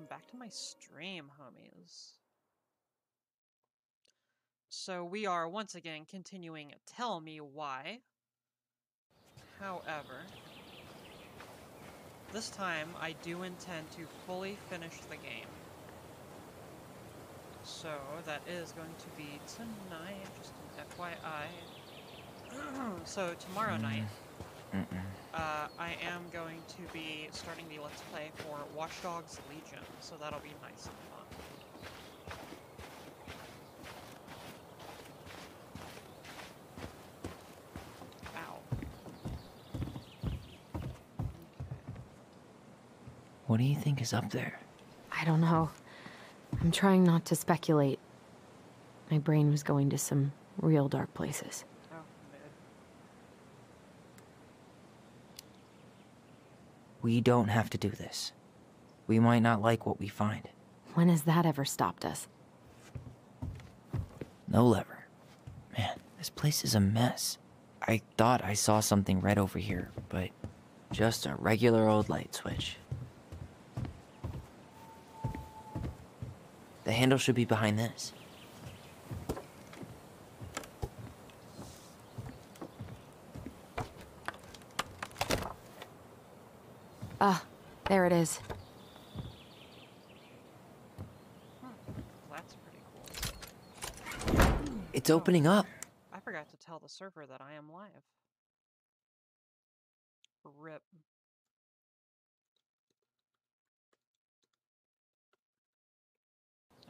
welcome back to my stream, homies. So we are once again continuing Tell Me Why. However, this time I do intend to fully finish the game. So that is going to be tonight, just an FYI. So tomorrow night, I am going to be starting the Let's Play for Watch Dogs Legion, so that'll be nice and fun. What do you think is up there? I don't know. I'm trying not to speculate. My brain was going to some real dark places. Oh, mid. We don't have to do this. We might not like what we find. When has that ever stopped us? No lever. Man, this place is a mess. I thought I saw something red over here, but just a regular old light switch. The handle should be behind this. Ah, there it is. That's pretty cool. It's opening up. I forgot to tell the server that I am live. RIP.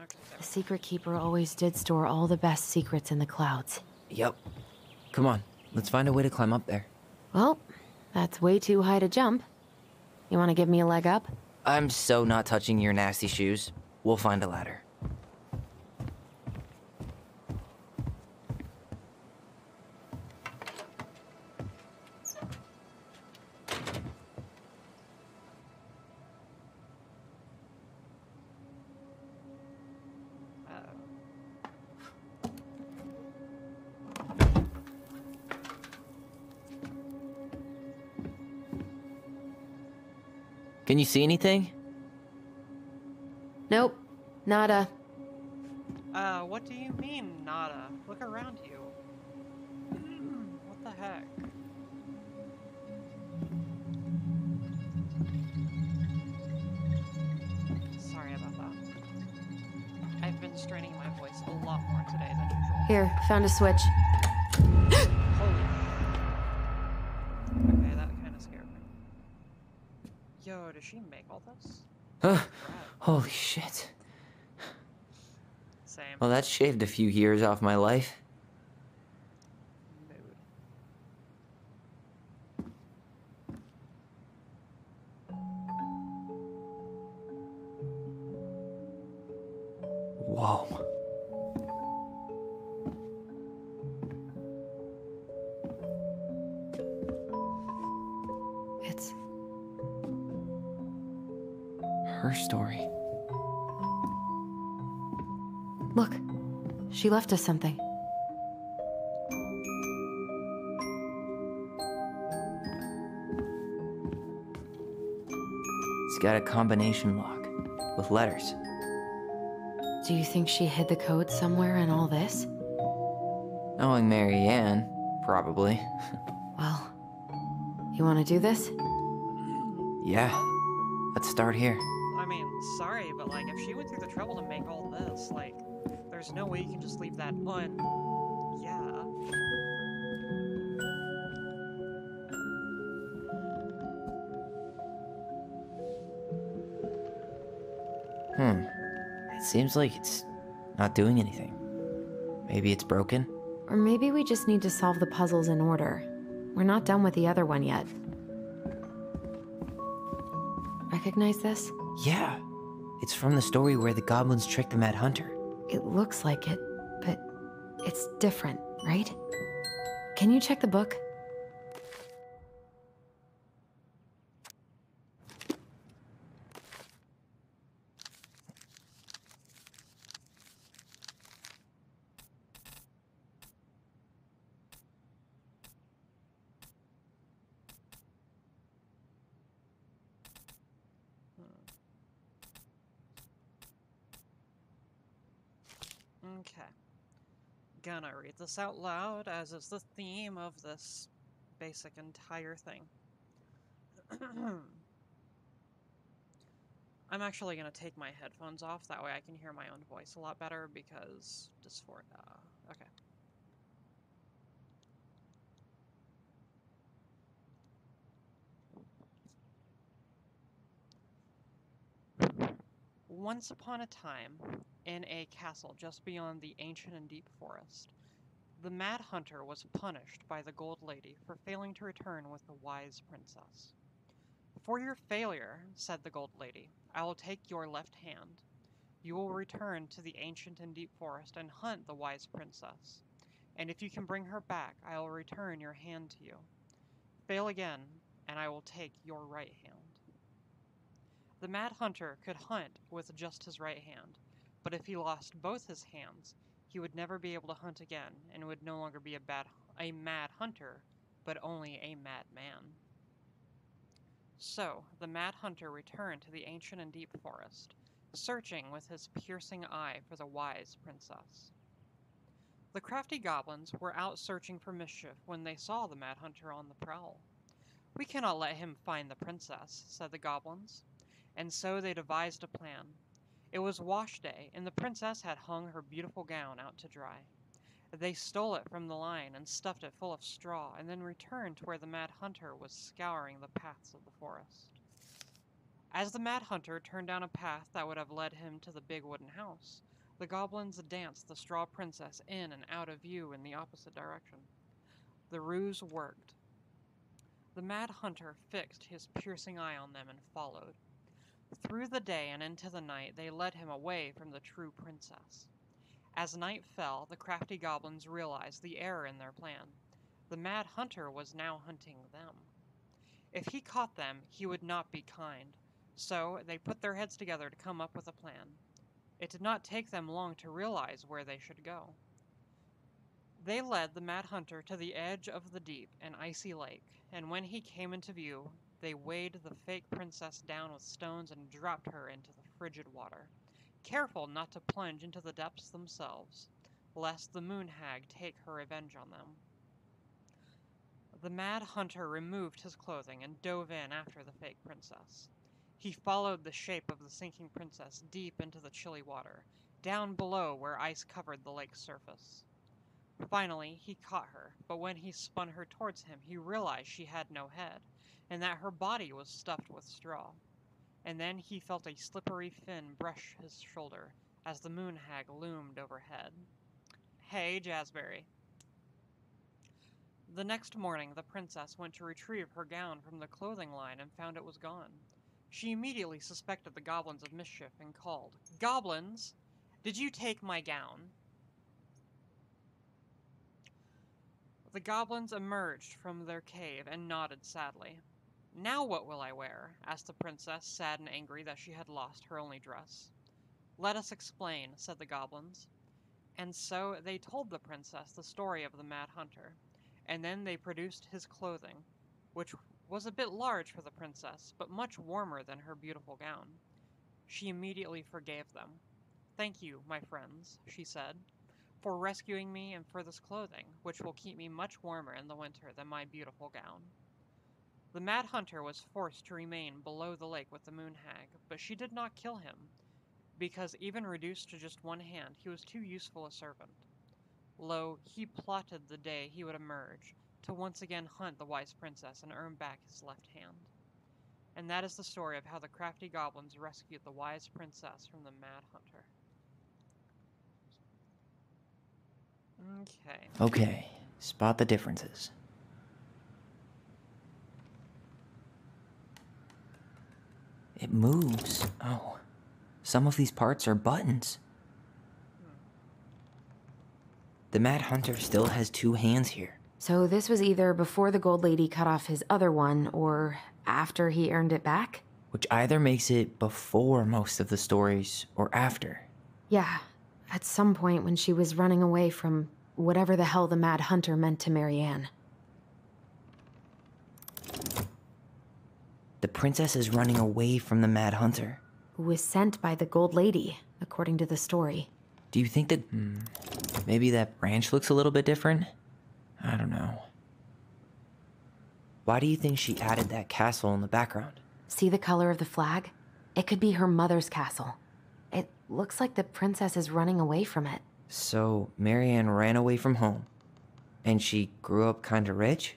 Okay, there. The Secret Keeper always did store all the best secrets in the clouds. Yep. Come on, let's find a way to climb up there. Well, that's way too high to jump. You want to give me a leg up? I'm so not touching your nasty shoes. We'll find a ladder. Can you see anything? Nope. Nada. What do you mean, nada? Look around you. What the heck? Sorry about that. I've been straining my voice a lot more today than usual. Here, found a switch. Holy. Okay, that kind of scared me. Yo, does she make all this? Holy shit. Same. Well, that shaved a few years off my life. Mood. Whoa. It's her story. Look, she left us something. It's got a combination lock with letters. Do you think she hid the code somewhere in all this? Knowing Mary Ann, probably. Well, you want to do this? Yeah. Let's start here. I mean, sorry, but like, if she went through the trouble to make all this, like, there's no way you can just leave that yeah. It seems like it's not doing anything. Maybe it's broken? Or maybe we just need to solve the puzzles in order. We're not done with the other one yet. Recognize this? Yeah. It's from the story where the goblins tricked the Mad Hunter. It looks like it, but it's different, right? Can you check the book? Okay. Gonna read this out loud, as is the theme of this basic entire thing. I'm actually gonna take my headphones off, that way I can hear my own voice a lot better, because okay. Once upon a time, in a castle just beyond the ancient and deep forest, the Mad Hunter was punished by the Gold Lady for failing to return with the wise princess. "For your failure," said the Gold Lady, "I will take your left hand. You will return to the ancient and deep forest and hunt the wise princess. And if you can bring her back, I will return your hand to you. Fail again, and I will take your right hand." The Mad Hunter could hunt with just his right hand, but if he lost both his hands, he would never be able to hunt again and would no longer be a mad hunter, but only a mad man. So, the Mad Hunter returned to the ancient and deep forest, searching with his piercing eye for the wise princess. The crafty goblins were out searching for mischief when they saw the Mad Hunter on the prowl. "We cannot let him find the princess," said the goblins, and so they devised a plan. It was wash day, and the princess had hung her beautiful gown out to dry. They stole it from the line and stuffed it full of straw, and then returned to where the Mad Hunter was scouring the paths of the forest. As the Mad Hunter turned down a path that would have led him to the big wooden house, the goblins danced the straw princess in and out of view in the opposite direction. The ruse worked. The Mad Hunter fixed his piercing eye on them and followed. Through the day and into the night they led him away from the true princess. As night fell, the crafty goblins realized the error in their plan. The Mad Hunter was now hunting them. If he caught them, he would not be kind, so they put their heads together to come up with a plan. It did not take them long to realize where they should go. They led the Mad Hunter to the edge of the deep and icy lake, and when he came into view, they weighed the fake princess down with stones and dropped her into the frigid water, careful not to plunge into the depths themselves, lest the moon hag take her revenge on them. The Mad Hunter removed his clothing and dove in after the fake princess. He followed the shape of the sinking princess deep into the chilly water, down below where ice covered the lake's surface. Finally, he caught her, but when he spun her towards him, he realized she had no head, and that her body was stuffed with straw. And then he felt a slippery fin brush his shoulder as the moon hag loomed overhead. "Hey, Jazzberry." The next morning, the princess went to retrieve her gown from the clothing line and found it was gone. She immediately suspected the goblins of mischief and called, "Goblins, did you take my gown?" The goblins emerged from their cave and nodded sadly. "Now what will I wear?" asked the princess, sad and angry that she had lost her only dress. "Let us explain," said the goblins. And so they told the princess the story of the Mad Hunter, and then they produced his clothing, which was a bit large for the princess, but much warmer than her beautiful gown. She immediately forgave them. "Thank you, my friends," she said, "for rescuing me and for this clothing, which will keep me much warmer in the winter than my beautiful gown." The Mad Hunter was forced to remain below the lake with the moon hag, but she did not kill him, because even reduced to just one hand, he was too useful a servant. Lo, he plotted the day he would emerge, to once again hunt the wise princess and earn back his left hand. And that is the story of how the crafty goblins rescued the wise princess from the Mad Hunter. Okay. Okay, spot the differences. It moves. Oh, some of these parts are buttons. The Mad Hunter still has two hands here. So this was either before the Gold Lady cut off his other one, or after he earned it back? Which either makes it before most of the stories, or after. Yeah, at some point when she was running away from whatever the hell the Mad Hunter meant to Marianne. The princess is running away from the Mad Hunter. Who was sent by the Gold Lady, according to the story. Do you think that maybe that branch looks a little bit different? I don't know. Why do you think she added that castle in the background? See the color of the flag? It could be her mother's castle. It looks like the princess is running away from it. So Marianne ran away from home, and she grew up kinda rich?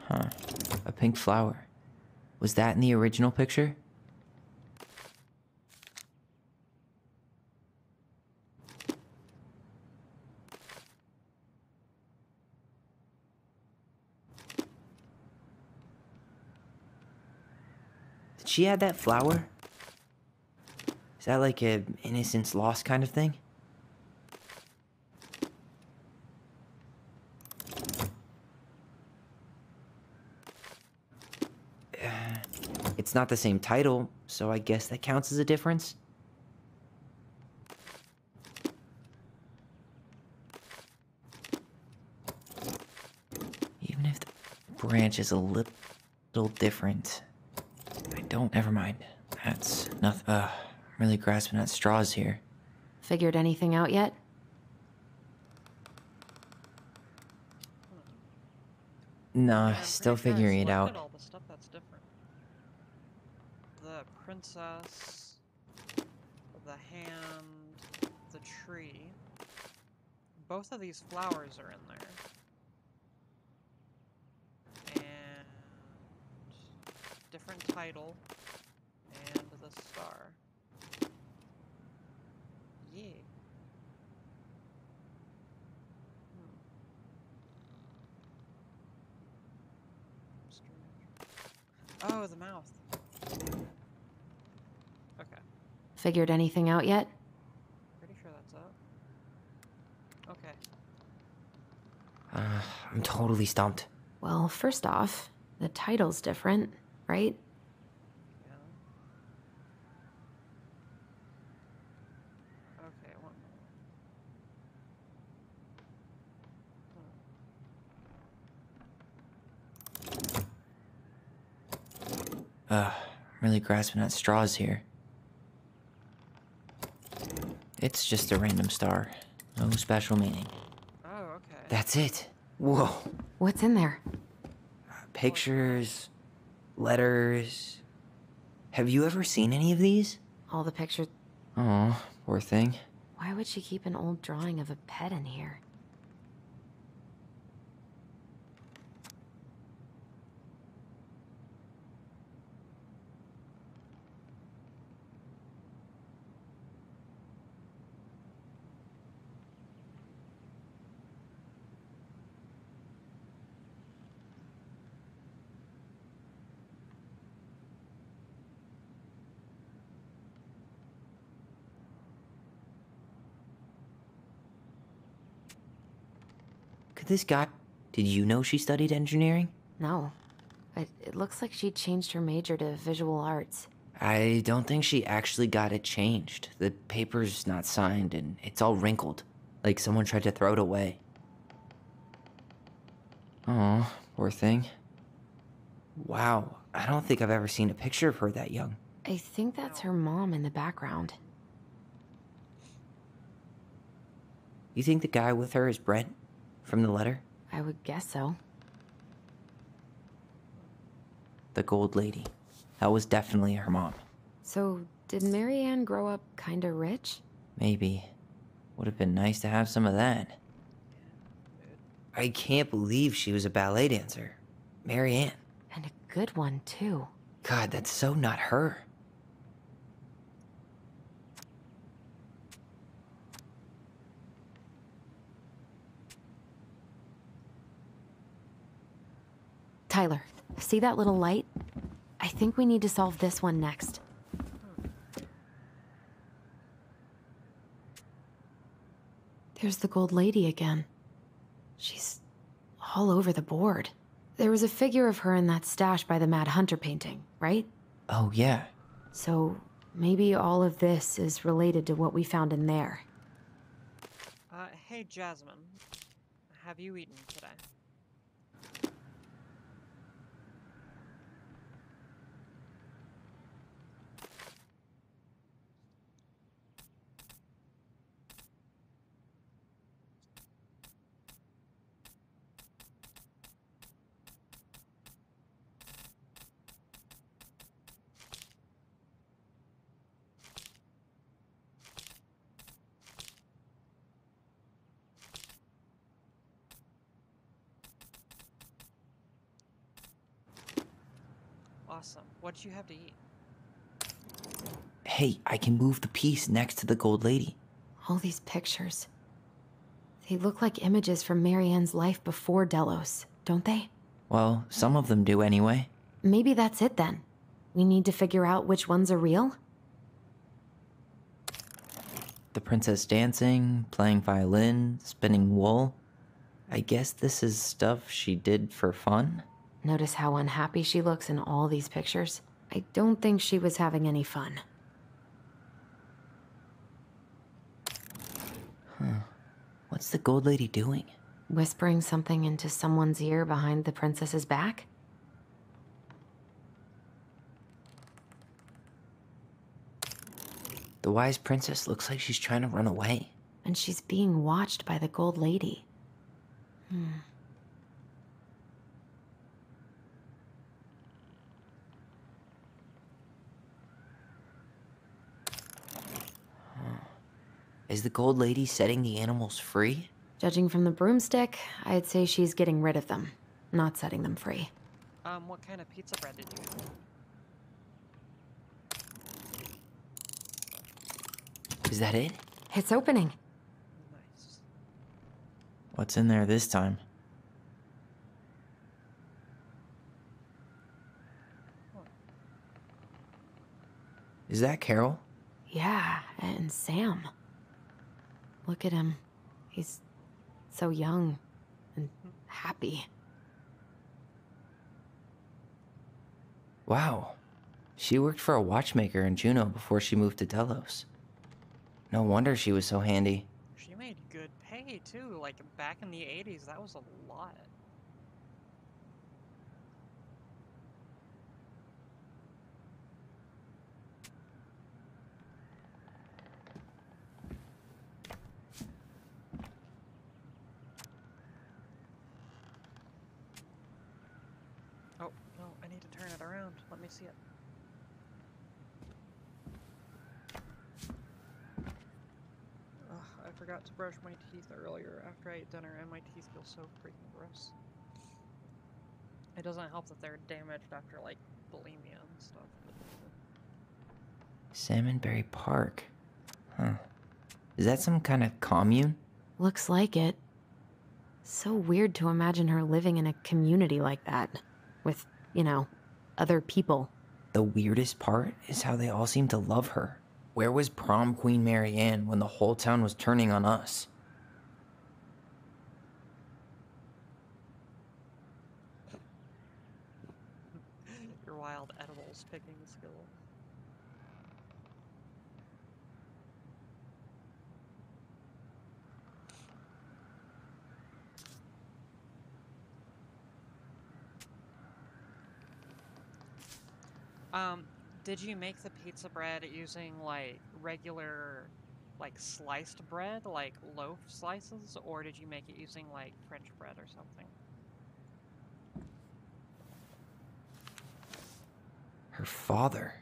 Huh. A pink flower. Was that in the original picture? Did she add that flower? Is that like a innocence lost kind of thing? It's not the same title, so I guess that counts as a difference. Even if the branch is a little different. Never mind. That's nothing. I'm really grasping at straws here. Figured anything out yet? Nah, Yeah, I'm still pretty sure I figuring it selected out. all the stuff that's different. The princess, the hand, the tree. Both of these flowers are in there. And different title and the star. Yeah. Strange. Oh, the mouth. Okay. Figured anything out yet? Pretty sure that's it. Okay. I'm totally stumped. Well, first off, the title's different, right? Yeah. Okay, one more. I'm really grasping at straws here. It's just a random star. No special meaning. Oh, okay. That's it. Whoa. What's in there? Pictures, letters. Have you ever seen any of these? All the pictures. Oh, poor thing. Why would she keep an old drawing of a pet in here? Could this guy... Did you know she studied engineering? No. It looks like she changed her major to visual arts. I don't think she actually got it changed. The paper's not signed and it's all wrinkled. Like someone tried to throw it away. Oh, poor thing. Wow, I don't think I've ever seen a picture of her that young. I think that's her mom in the background. You think the guy with her is Brent? From the letter? I would guess so. The gold lady. That was definitely her mom. So, did Marianne grow up kinda rich? Maybe. Would have been nice to have some of that. I can't believe she was a ballet dancer. Marianne. And a good one, too. God, that's so not her. Tyler, see that little light? I think we need to solve this one next. There's the gold lady again. She's all over the board. There was a figure of her in that stash by the Mad Hunter painting, right? Oh, yeah. So maybe all of this is related to what we found in there. Hey, Jasmine. Have you eaten today? Awesome. What did you have to eat? Hey, I can move the piece next to the gold lady. All these pictures. They look like images from Marianne's life before Delos, don't they? Well, some of them do anyway. Maybe that's it then. We need to figure out which ones are real? The princess dancing, playing violin, spinning wool. I guess this is stuff she did for fun? Notice how unhappy she looks in all these pictures? I don't think she was having any fun. What's the gold lady doing? Whispering something into someone's ear behind the princess's back? The wise princess looks like she's trying to run away. And she's being watched by the gold lady. Is the gold lady setting the animals free? Judging from the broomstick, I'd say she's getting rid of them, not setting them free. What kind of pizza bread did you eat? Is that it? It's opening. Nice. What's in there this time? Is that Carol? Yeah, and Sam. Look at him. He's so young and happy. Wow. She worked for a watchmaker in Juneau before she moved to Delos. No wonder she was so handy. She made good pay, too. Like, back in the 80s, that was a lot. Oh, no, I need to turn it around. Let me see it. Ugh, I forgot to brush my teeth earlier after I ate dinner, and my teeth feel so freaking gross. It doesn't help that they're damaged after, like, bulimia and stuff. Salmonberry Park. Huh. Is that some kind of commune? Looks like it. So weird to imagine her living in a community like that. With, you know, other people. The weirdest part is how they all seem to love her. Where was prom queen Marianne when the whole town was turning on us? Your wild edibles picking skill. Did you make the pizza bread using, like, regular, like, sliced bread, like loaf slices, or did you make it using, like, French bread or something? Her father.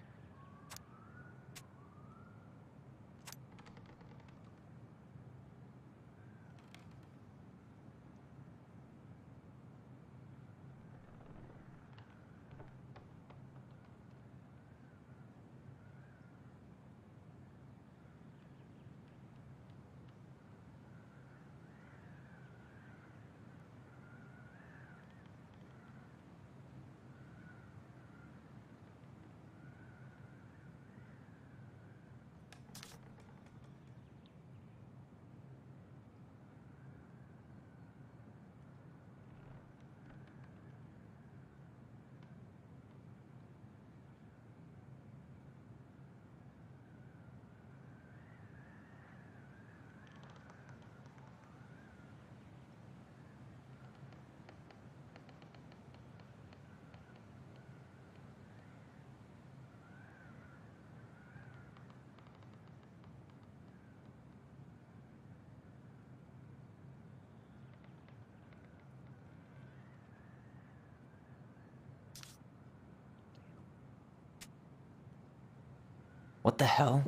What the hell?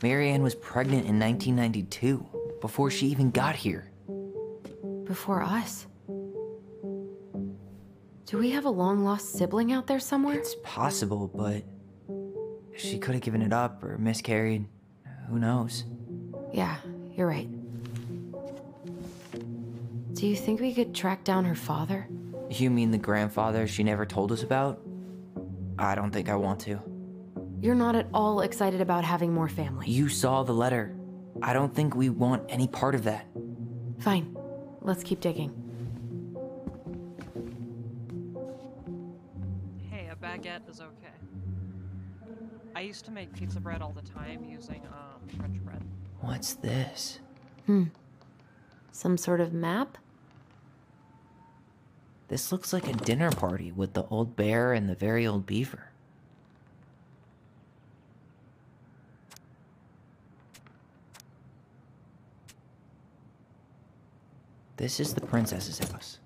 Marianne was pregnant in 1992, before she even got here. Before us. Do we have a long-lost sibling out there somewhere? It's possible, but she could have given it up or miscarried. Who knows? Yeah, you're right. Do you think we could track down her father? You mean the grandfather she never told us about? I don't think I want to. You're not at all excited about having more family. You saw the letter. I don't think we want any part of that. Fine. Let's keep digging. Hey, a baguette is okay. I used to make pizza bread all the time using French bread. What's this? Some sort of map? This looks like a dinner party with the old bear and the very old beaver. This is the princess's house.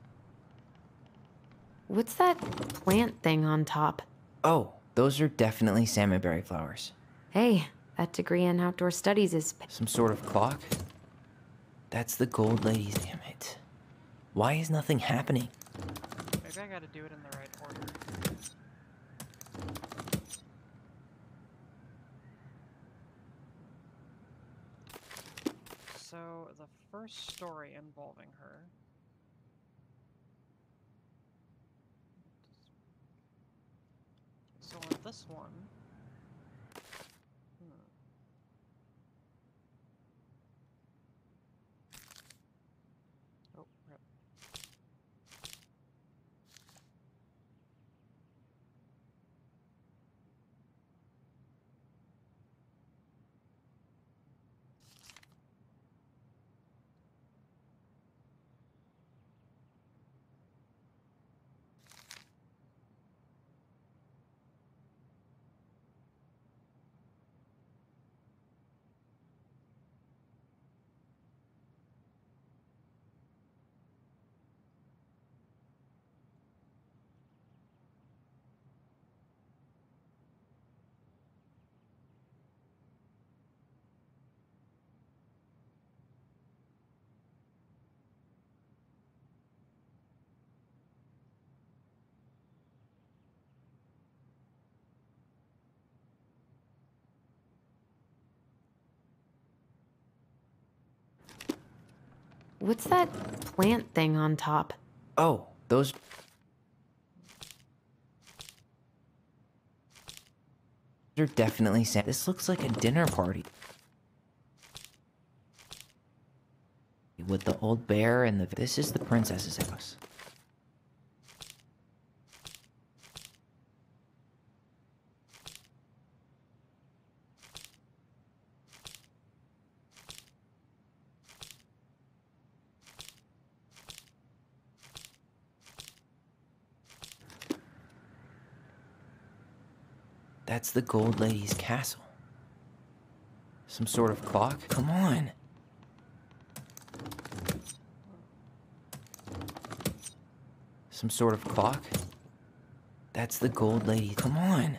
What's that plant thing on top? Oh, those are definitely salmonberry flowers. Hey, that degree in outdoor studies is... Some sort of clock? That's the gold lady's. Damn it. Why is nothing happening? Maybe I gotta do it in the right order. So, the first story involving her. So on this one... Oh, rip. What's that plant thing on top? Oh, those... are definitely This looks like a dinner party. With the old bear and the... This is the princess's house. That's the gold lady's castle. Some sort of clock? Come on. Some sort of clock? That's the gold lady. Come on.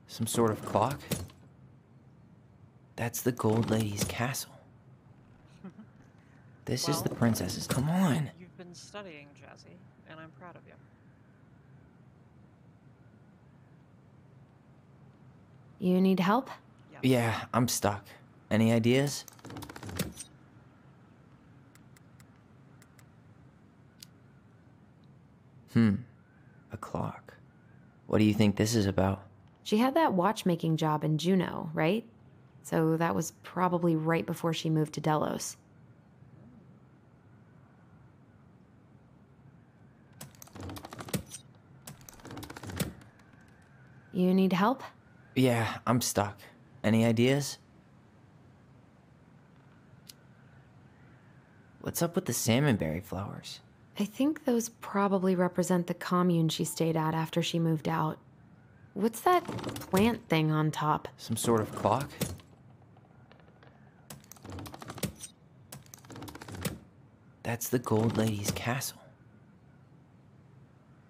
Some sort of clock? That's the gold lady's castle. This is the princess's. Come on. You've been studying, Jazzy, and I'm proud of you. You need help? Yes. Yeah, I'm stuck. Any ideas? A clock. What do you think this is about? She had that watchmaking job in Juneau, right? So that was probably right before she moved to Delos. You need help? Yeah, I'm stuck. Any ideas? What's up with the salmonberry flowers? I think those probably represent the commune she stayed at after she moved out. What's that plant thing on top? Some sort of clock? That's the gold lady's castle.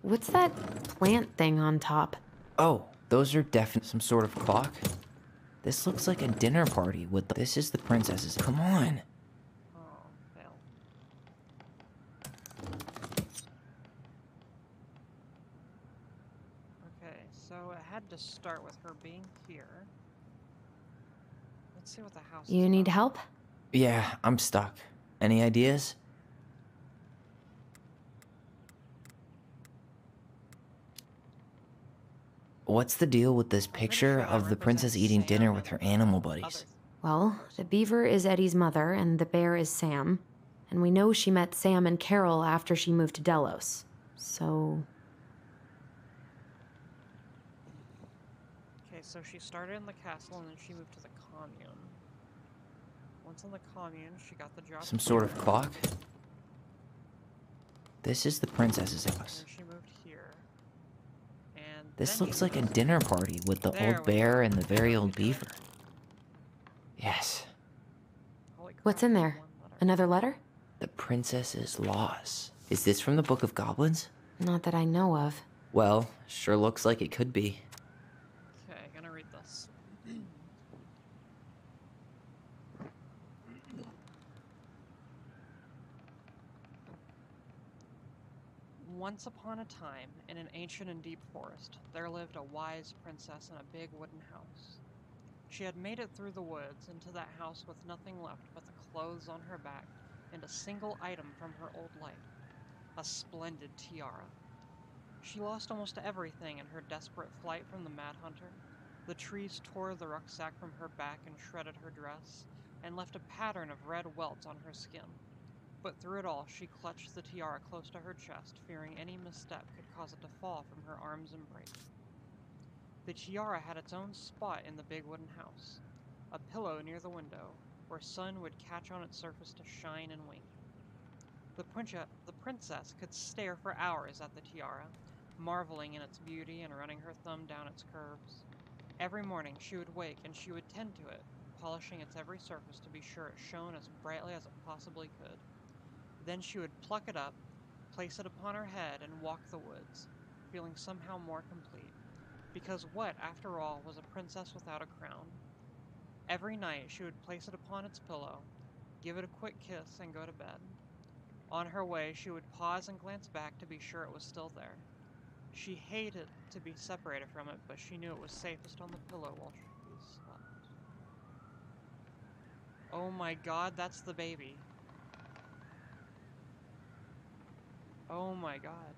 What's that plant thing on top? Oh, those are definitely some sort of clock? This looks like a dinner party with the... This is the princess's... Come on. Oh, fail. Okay, so it had to start with her being here. Let's see what the house is You need about. help? Yeah, I'm stuck. Any ideas? What's the deal with this I'm pretty picture sure that of the princess represents eating Sam dinner with and her animal other buddies? Well, the beaver is Eddie's mother, and the bear is Sam. And we know she met Sam and Carol after she moved to Delos. So... Okay, so she started in the castle and then she moved to the commune. Once in the commune, she got the job. Some sort of here, clock? This is the princess's and house. then she moved here. And This then looks she like a moved dinner party with the There old we bear go. and the very There old we go. beaver. Yes, Holy crap, What's in there's there? one letter. Another letter? the princess's loss. Is this from the Book of Goblins? Not that I know of. Well, sure looks like it could be. Okay, gonna read this. Once upon a time, in an ancient and deep forest, there lived a wise princess in a big wooden house. She had made it through the woods into that house with nothing left but the clothes on her back and a single item from her old life, a splendid tiara. She lost almost everything in her desperate flight from the Mad Hunter. The trees tore the rucksack from her back and shredded her dress, and left a pattern of red welts on her skin. But through it all, she clutched the tiara close to her chest, fearing any misstep could cause it to fall from her arms and break. The tiara had its own spot in the big wooden house, a pillow near the window, where sun would catch on its surface to shine and wink. The princess could stare for hours at the tiara, marveling in its beauty and running her thumb down its curves. Every morning she would wake and she would tend to it, polishing its every surface to be sure it shone as brightly as it possibly could. Then she would pluck it up, place it upon her head, and walk the woods, feeling somehow more complete. Because what, after all, was a princess without a crown? Every night she would place it upon its pillow, give it a quick kiss, and go to bed. On her way, she would pause and glance back to be sure it was still there. She hated to be separated from it, but she knew it was safest on the pillow while she slept. Oh my god, that's the baby. Oh my god.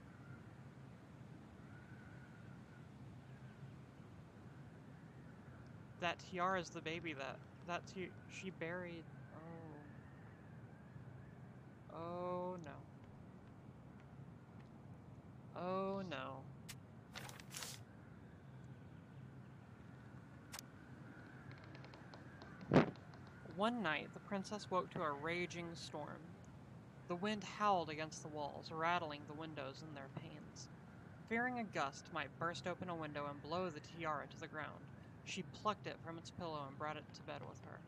That tiara is the baby she buried. Oh. Oh no. Oh no. One night, the princess woke to a raging storm. The wind howled against the walls, rattling the windows in their panes. Fearing a gust might burst open a window and blow the tiara to the ground, she plucked it from its pillow and brought it to bed with her.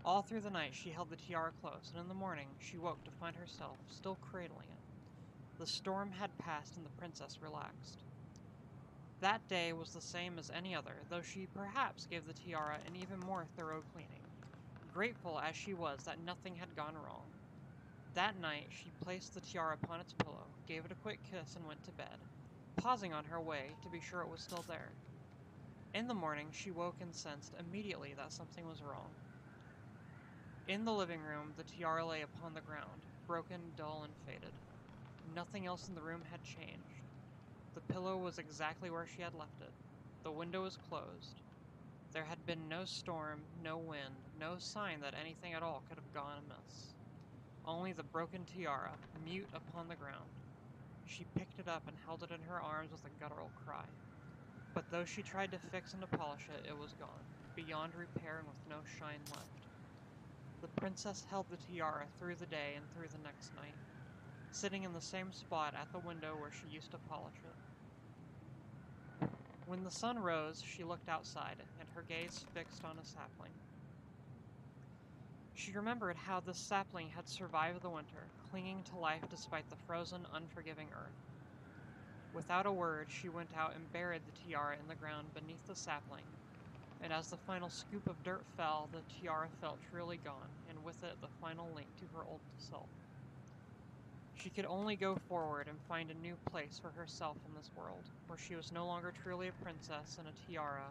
All through the night she held the tiara close, and in the morning she woke to find herself still cradling it. The storm had passed and the princess relaxed. That day was the same as any other, though she perhaps gave the tiara an even more thorough cleaning, grateful as she was that nothing had gone wrong. That night she placed the tiara upon its pillow, gave it a quick kiss, and went to bed, pausing on her way to be sure it was still there. In the morning she woke and sensed immediately that something was wrong. In the living room, the tiara lay upon the ground, broken, dull, and faded. Nothing else in the room had changed. The pillow was exactly where she had left it. The window was closed. There had been no storm, no wind, no sign that anything at all could have gone amiss. Only the broken tiara, mute upon the ground. She picked it up and held it in her arms with a guttural cry. But though she tried to fix and to polish it, it was gone, beyond repair and with no shine left. The princess held the tiara through the day and through the next night, sitting in the same spot at the window where she used to polish it. When the sun rose, she looked outside, and her gaze fixed on a sapling. She remembered how this sapling had survived the winter, clinging to life despite the frozen, unforgiving earth. Without a word, she went out and buried the tiara in the ground beneath the sapling, And as the final scoop of dirt fell, the tiara felt truly gone, and with it the final link to her old self. She could only go forward and find a new place for herself in this world, where she was no longer truly a princess in a tiara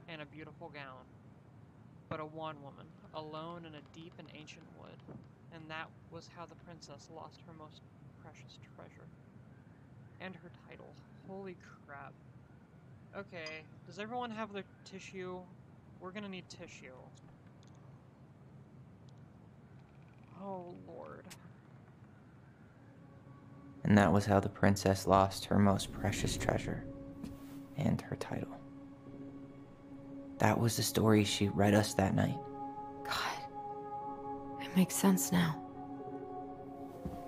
and a beautiful gown, but a wan woman, alone in a deep and ancient wood. And that was how the princess lost her most precious treasure. And her title. Holy crap. Okay, does everyone have their tissue? We're gonna need tissue. Oh, Lord. And that was how the princess lost her most precious treasure and her title. That was the story she read us that night. God. It makes sense now.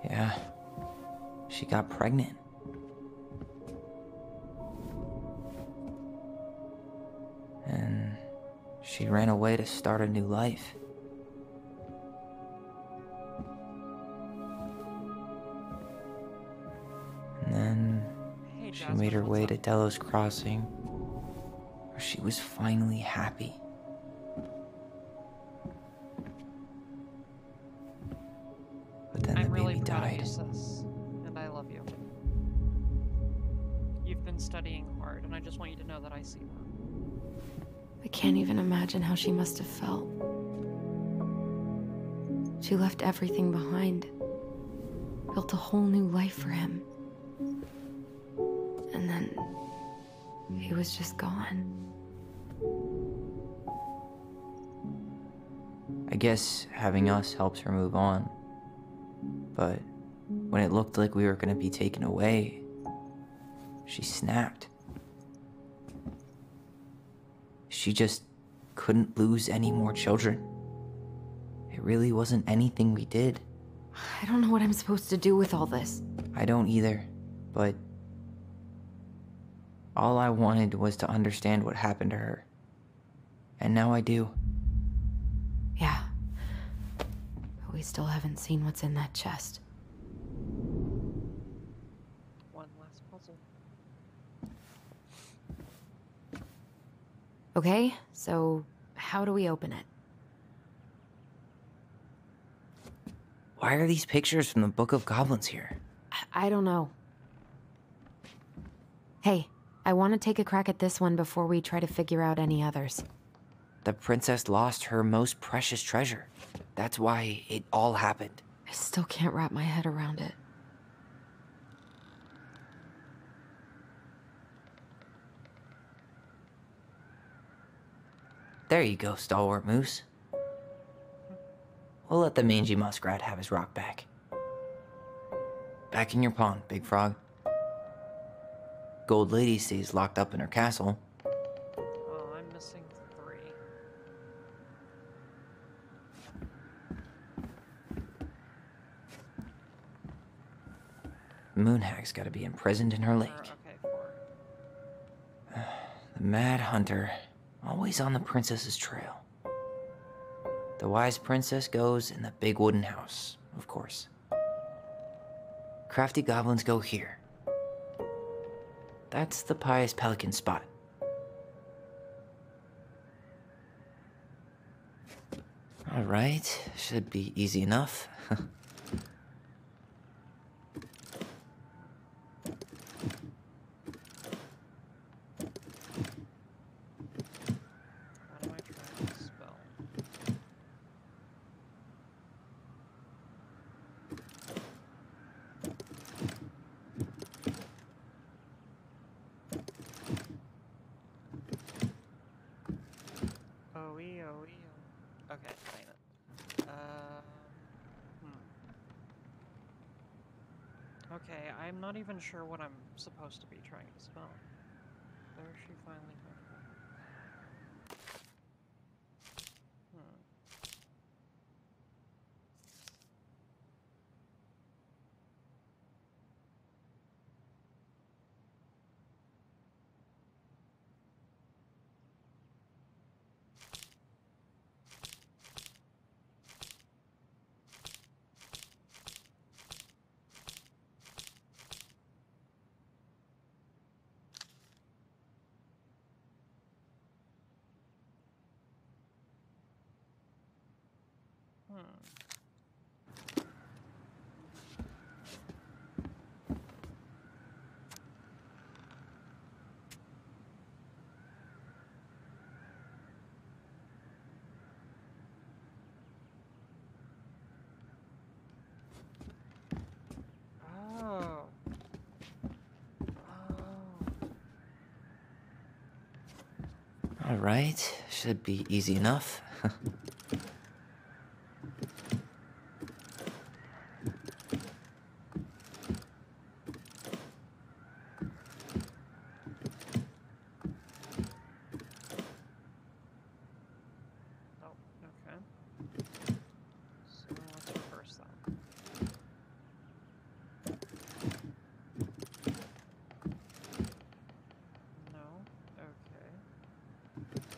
Yeah. She got pregnant. And she ran away to start a new life. And then Hey, she Jasmine, made her what's way up? to Delos Crossing, where she was finally happy. But then I'm the really baby proud died. of you, sis, and I love you. You've been studying hard, and I just want you to know that I see that. I can't even imagine how she must have felt. She left everything behind, built a whole new life for him. And then he was just gone. I guess having us helped her move on. But when it looked like we were going to be taken away, she snapped. She just couldn't lose any more children. It really wasn't anything we did. I don't know what I'm supposed to do with all this. I don't either, but all I wanted was to understand what happened to her. And now I do. Yeah. But we still haven't seen what's in that chest. One last puzzle. Okay, so how do we open it? Why are these pictures from the Book of Goblins here? I don't know. Hey, I want to take a crack at this one before we try to figure out any others. The princess lost her most precious treasure. That's why it all happened. I still can't wrap my head around it. There you go, Stalwart Moose. We'll let the mangy muskrat have his rock back. Back in your pond, Big Frog. Gold Lady stays locked up in her castle. Oh, I'm missing 3. Moonhag's gotta be imprisoned in her lake. Okay, 4. The Mad Hunter, always on the princess's trail. The Wise Princess goes in the big wooden house, of course. Crafty goblins go here. That's the Pious Pelican spot. Alright, should be easy enough. How do I try to spell? O-E-O-E-O. Okay, fine it. Okay, I'm not even sure what I'm supposed to be trying to spell. There she finally went. Alright, should be easy enough. Oh, okay. So let's reverse that. No. Okay.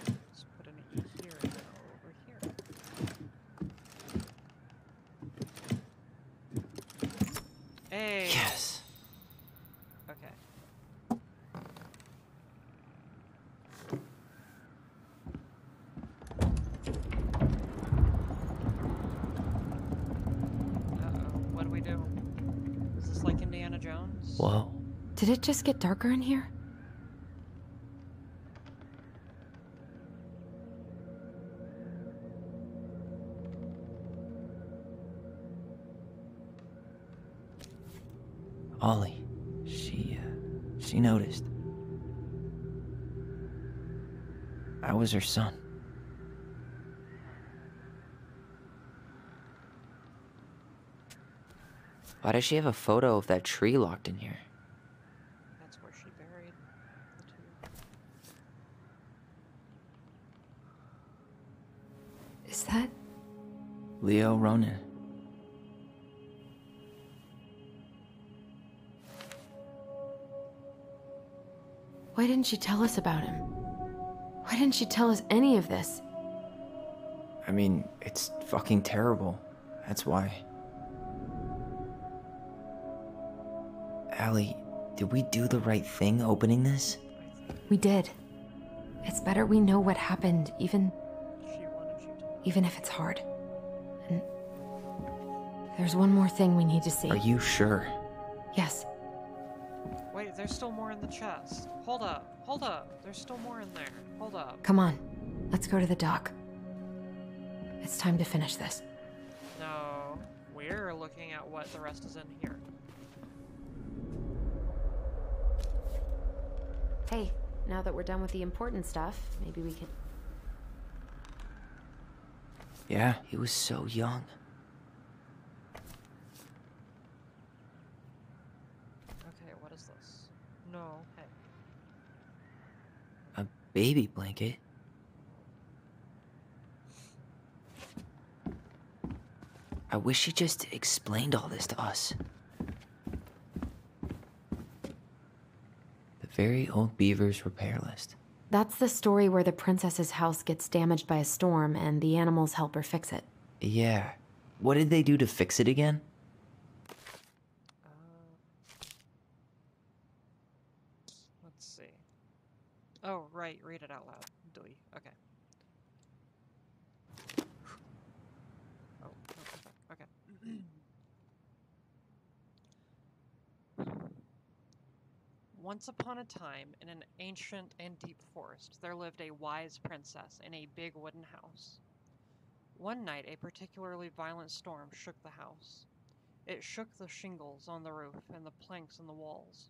Let's put an E here and then over here. Hey! Yes. Okay. Uh-oh. What do we do? Is this like Indiana Jones? Whoa. Did it just get darker in here? Ollie. She noticed. I was her son. Why does she have a photo of that tree locked in here? That's where she buried the two. Is that... Leo Ronan. Why didn't she tell us about him? Why didn't she tell us any of this? I mean, it's fucking terrible. That's why. Allie, did we do the right thing opening this? We did. It's better we know what happened, even She wanted you to know. even if it's hard. And there's one more thing we need to see. Are you sure? Yes. Wait, there's still more in the chest. Hold up. Hold up. There's still more in there. Hold up. Come on. Let's go to the dock. It's time to finish this. No. We're looking at what the rest is in here. Hey, now that we're done with the important stuff, maybe we can... Yeah, he was so young. Okay, what is this? No. Hey. A baby blanket. I wish she just explained all this to us. The Very Old Beavers repair list. That's the story where the princess's house gets damaged by a storm and the animals help her fix it. Yeah. What did they do to fix it again? Let's see. Oh, right. Read it out loud. Dewey. Okay. Oh, okay. Once upon a time, in an ancient and deep forest, there lived a wise princess in a big wooden house. One night, a particularly violent storm shook the house. It shook the shingles on the roof and the planks in the walls.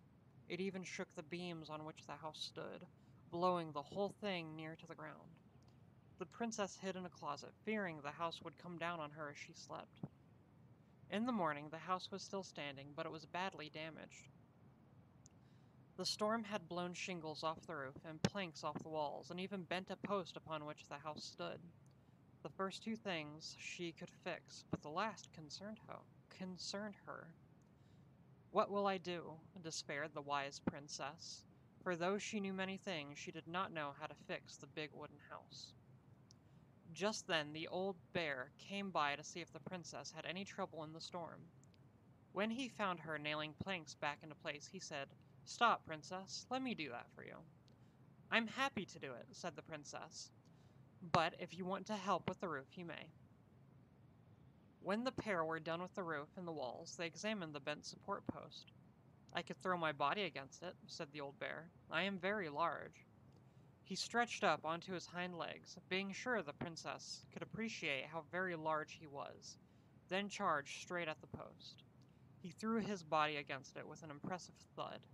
It even shook the beams on which the house stood, blowing the whole thing near to the ground. The princess hid in a closet, fearing the house would come down on her as she slept. In the morning, the house was still standing, but it was badly damaged. The storm had blown shingles off the roof and planks off the walls, and even bent a post upon which the house stood. The first two things she could fix, but the last concerned her. What will I do? Despaired the wise princess, for though she knew many things, she did not know how to fix the big wooden house. Just then the old bear came by to see if the princess had any trouble in the storm. When he found her nailing planks back into place, he said, "Stop, princess, let me do that for you." "I'm happy to do it," said the princess, "but if you want to help with the roof, you may." When the pair were done with the roof and the walls, they examined the bent support post. "I could throw my body against it," said the old bear. "I am very large." He stretched up onto his hind legs, being sure the princess could appreciate how very large he was, then charged straight at the post. He threw his body against it with an impressive thud.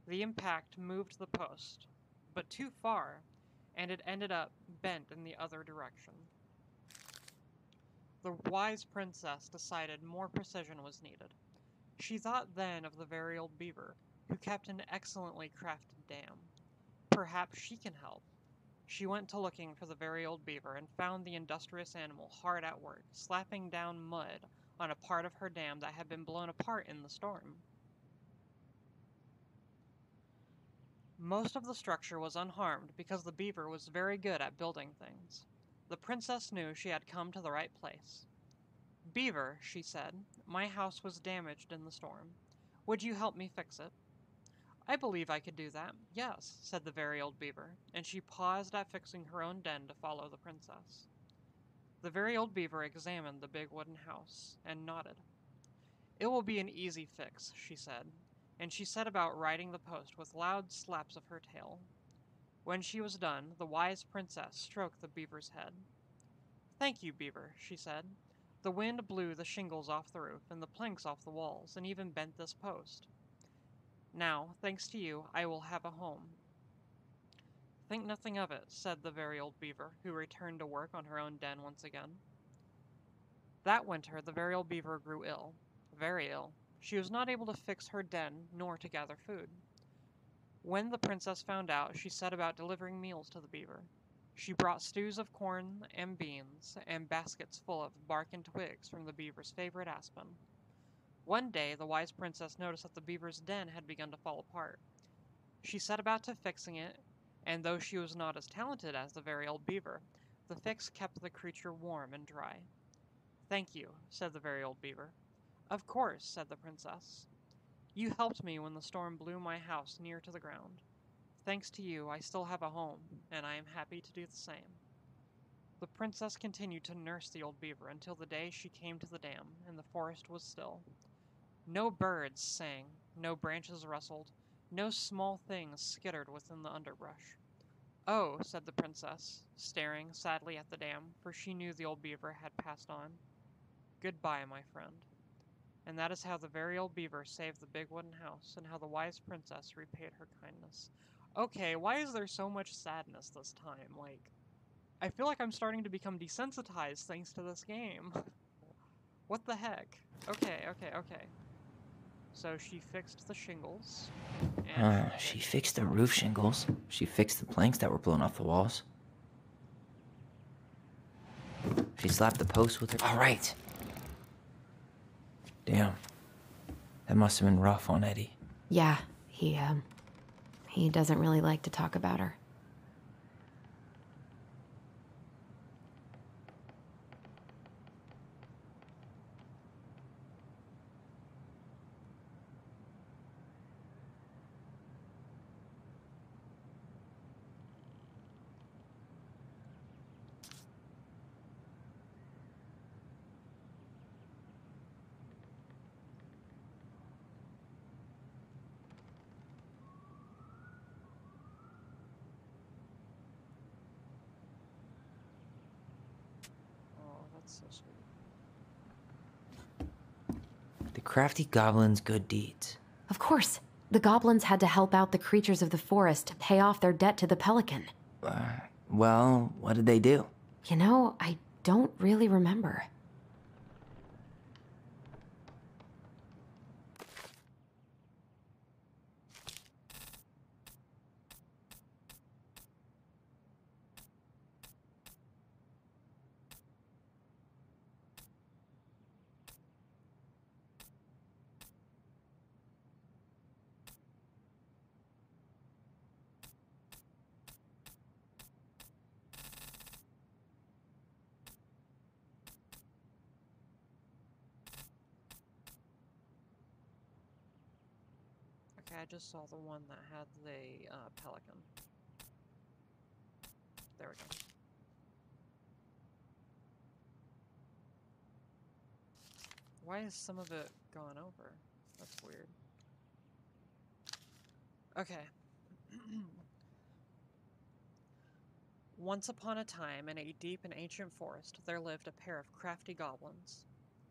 The impact moved the post, but too far. and it ended up bent in the other direction. The wise princess decided more precision was needed. She thought then of the very old beaver, who kept an excellently crafted dam. Perhaps she can help. She went to looking for the very old beaver and found the industrious animal hard at work, slapping down mud on a part of her dam that had been blown apart in the storm. Most of the structure was unharmed because the beaver was very good at building things. The princess knew she had come to the right place. "Beaver," she said, "my house was damaged in the storm. Would you help me fix it?" "I believe I could do that, yes," said the very old beaver, and she paused at fixing her own den to follow the princess. The very old beaver examined the big wooden house and nodded. "It will be an easy fix," she said, and she set about righting the post with loud slaps of her tail. When she was done, the wise princess stroked the beaver's head. "Thank you, beaver," she said. "The wind blew the shingles off the roof and the planks off the walls, and even bent this post. Now, thanks to you, I will have a home." "Think nothing of it," said the very old beaver, who returned to work on her own den once again. That winter, the very old beaver grew ill, very ill. She was not able to fix her den nor to gather food. When the princess found out, she set about delivering meals to the beaver. She brought stews of corn and beans and baskets full of bark and twigs from the beaver's favorite aspen. One day, the wise princess noticed that the beaver's den had begun to fall apart. She set about to fixing it, and though she was not as talented as the very old beaver, the fix kept the creature warm and dry. "Thank you," said the very old beaver. "Of course," said the princess. "You helped me when the storm blew my house near to the ground. Thanks to you, I still have a home, and I am happy to do the same." The princess continued to nurse the old beaver until the day she came to the dam, and the forest was still. No birds sang, no branches rustled, no small things skittered within the underbrush. "Oh," said the princess, staring sadly at the dam, for she knew the old beaver had passed on. "Goodbye, my friend." And that is how the very old beaver saved the big wooden house, and how the wise princess repaid her kindness. Okay, why is there so much sadness this time? Like, I feel like I'm starting to become desensitized thanks to this game. What the heck? Okay. So she fixed the shingles, and She fixed the roof shingles. She fixed the planks that were blown off the walls. She slapped the post with her. All right. Damn. That must have been rough on Eddie. Yeah, he doesn't really like to talk about her. oh, that's so sweet. The crafty goblin's good deeds. Of course, the goblins had to help out the creatures of the forest to pay off their debt to the pelican. Well, what did they do? You know, I don't really remember. Okay, I just saw the one that had the pelican. There we go. Why is some of it gone over? That's weird. Okay. Once upon a time, in a deep and ancient forest, there lived a pair of crafty goblins,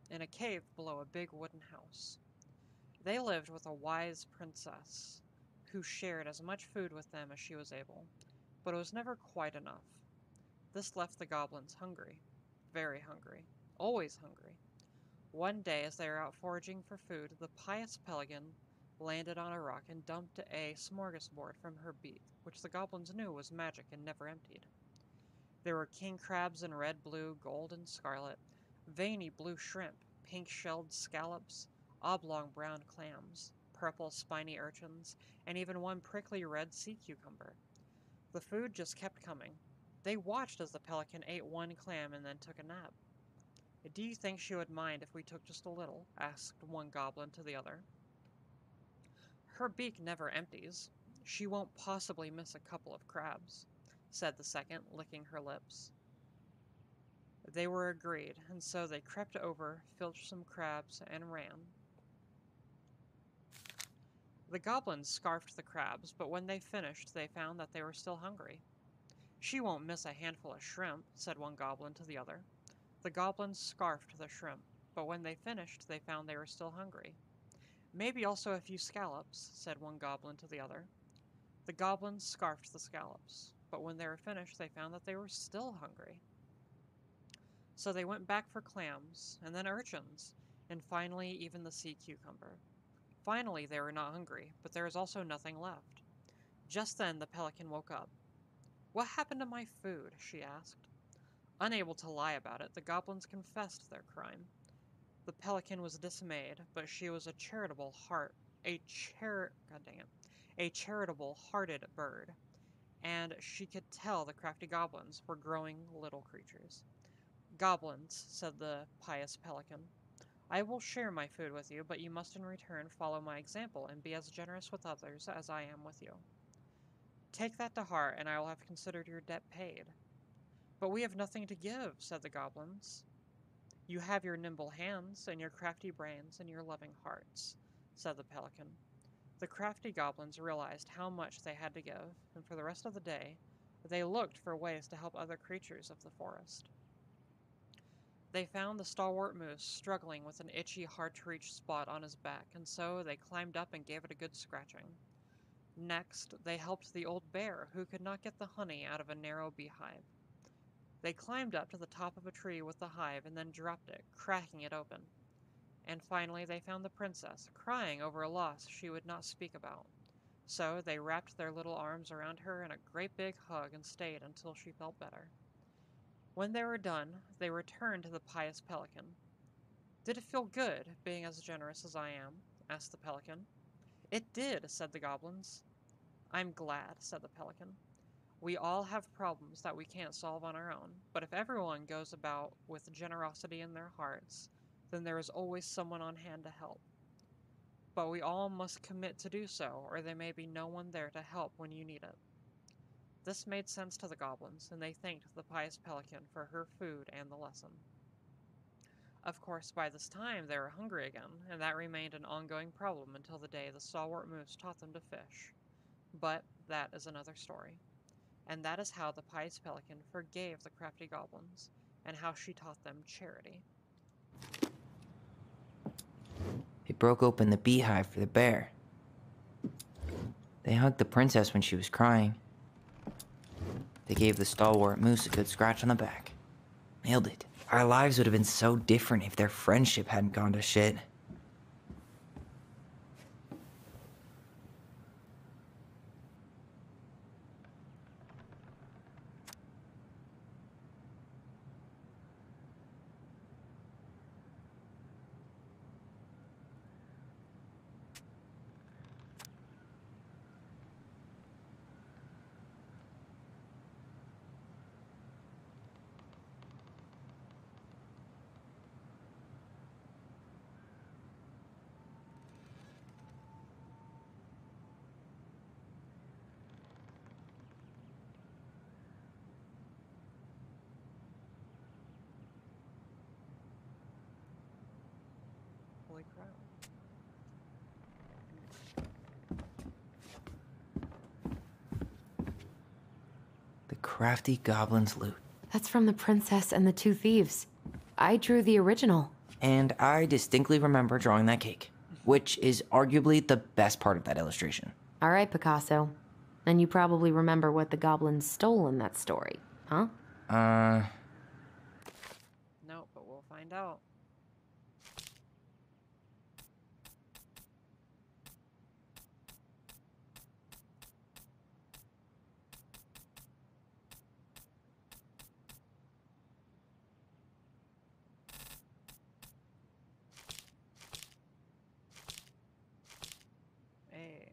in a cave below a big wooden house. They lived with a wise princess, who shared as much food with them as she was able. but it was never quite enough. This left the goblins hungry. Very hungry. Always hungry. One day, as they were out foraging for food, the pious pelican landed on a rock and dumped a smorgasbord from her beak, which the goblins knew was magic and never emptied. There were king crabs in red, blue, gold, and scarlet, veiny blue shrimp, pink-shelled scallops, oblong brown clams, purple spiny urchins, and even one prickly red sea cucumber. The food just kept coming. They watched as the pelican ate one clam and then took a nap. "Do you think she would mind if we took just a little?" asked one goblin to the other. "Her beak never empties. She won't possibly miss a couple of crabs," said the second, licking her lips. They were agreed, and so they crept over, filched some crabs, and ran. The goblins scarfed the crabs, but when they finished, they found that they were still hungry. "She won't miss a handful of shrimp," said one goblin to the other. The goblins scarfed the shrimp, but when they finished, they found they were still hungry. "Maybe also a few scallops," said one goblin to the other. The goblins scarfed the scallops, but when they were finished, they found that they were still hungry. So they went back for clams, and then urchins, and finally even the sea cucumber. Finally, they were not hungry, but there was also nothing left. Just then the pelican woke up. "What happened to my food?" she asked. Unable to lie about it, the goblins confessed their crime. The pelican was dismayed, but she was a charitable-hearted bird, and she could tell the crafty goblins were growing little creatures. "Goblins," said the pious pelican, "I will share my food with you, but you must in return follow my example and be as generous with others as I am with you." "Take that to heart, and I will have considered your debt paid." "But we have nothing to give," said the goblins. "You have your nimble hands, and your crafty brains, and your loving hearts," said the pelican. The crafty goblins realized how much they had to give, and for the rest of the day, they looked for ways to help other creatures of the forest. They found the stalwart moose struggling with an itchy, hard-to-reach spot on his back, and so they climbed up and gave it a good scratching. Next, they helped the old bear, who could not get the honey out of a narrow beehive. They climbed up to the top of a tree with the hive and then dropped it, cracking it open. And finally they found the princess, crying over a loss she would not speak about. So they wrapped their little arms around her in a great big hug and stayed until she felt better. When they were done, they returned to the pious pelican. "Did it feel good, being as generous as I am?" asked the pelican. "It did," said the goblins. "I'm glad," said the pelican. "We all have problems that we can't solve on our own, but if everyone goes about with generosity in their hearts, then there is always someone on hand to help. But we all must commit to do so, or there may be no one there to help when you need it." This made sense to the goblins, and they thanked the pious pelican for her food and the lesson. Of course, by this time they were hungry again, and that remained an ongoing problem until the day the stalwart moose taught them to fish. But that is another story. And that is how the pious pelican forgave the crafty goblins, and how she taught them charity. They broke open the beehive for the bear. They hugged the princess when she was crying. They gave the stalwart moose a good scratch on the back. Nailed it. Our lives would have been so different if their friendship hadn't gone to shit. Holy crap. The crafty goblin's loot. That's from The Princess and the Two Thieves. I drew the original. And I distinctly remember drawing that cake, which is arguably the best part of that illustration. All right, Picasso. And you probably remember what the goblins stole in that story, huh? No, but we'll find out. Hey.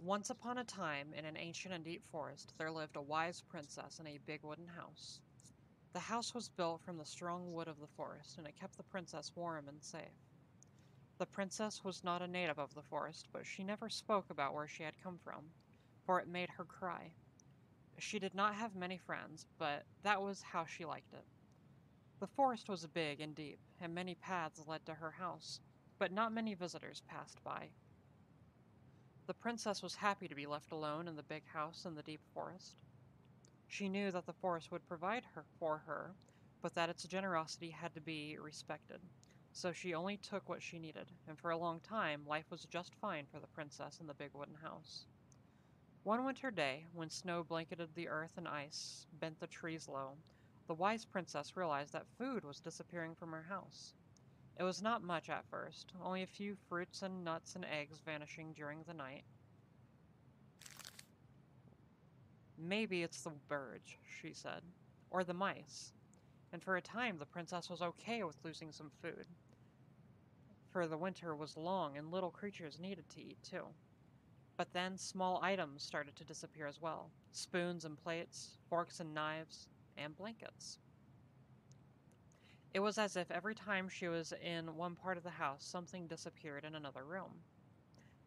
Once upon a time, in an ancient and deep forest, there lived a wise princess in a big wooden house. The house was built from the strong wood of the forest, and it kept the princess warm and safe. The princess was not a native of the forest, but she never spoke about where she had come from, for it made her cry. She did not have many friends, but that was how she liked it. The forest was big and deep, and many paths led to her house, but not many visitors passed by. The princess was happy to be left alone in the big house in the deep forest. She knew that the forest would provide for her, but that its generosity had to be respected. So she only took what she needed, and for a long time life was just fine for the princess in the big wooden house. One winter day, when snow blanketed the earth and ice bent the trees low, the wise princess realized that food was disappearing from her house. It was not much at first, only a few fruits and nuts and eggs vanishing during the night. Maybe it's the birds, she said, or the mice. And for a time the princess was okay with losing some food, for the winter was long and little creatures needed to eat too. But then small items started to disappear as well: spoons and plates, forks and knives, and blankets. It was as if every time she was in one part of the house, something disappeared in another room.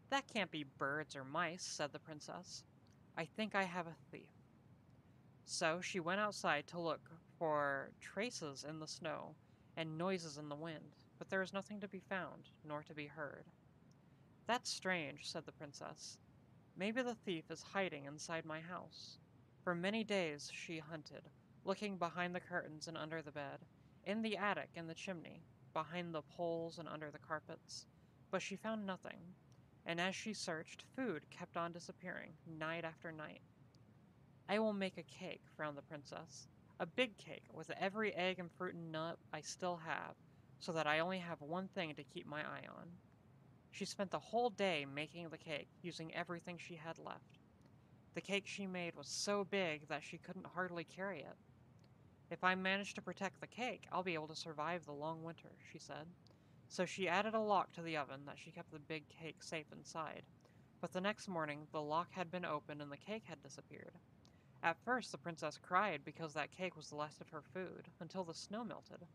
That can't be birds or mice, said the princess. I think I have a thief. So she went outside to look for traces in the snow and noises in the wind, but there was nothing to be found, nor to be heard. That's strange, said the princess. Maybe the thief is hiding inside my house. For many days she hunted, looking behind the curtains and under the bed, in the attic and the chimney, behind the poles and under the carpets, but she found nothing. And as she searched, food kept on disappearing, night after night. I will make a cake, frowned the princess. A big cake, with every egg and fruit and nut I still have, so that I only have one thing to keep my eye on. She spent the whole day making the cake, using everything she had left. The cake she made was so big that she couldn't hardly carry it. If I manage to protect the cake, I'll be able to survive the long winter, she said. So she added a lock to the oven that she kept the big cake safe inside. But the next morning, the lock had been opened and the cake had disappeared. At first, the princess cried because that cake was the last of her food, until the snow melted.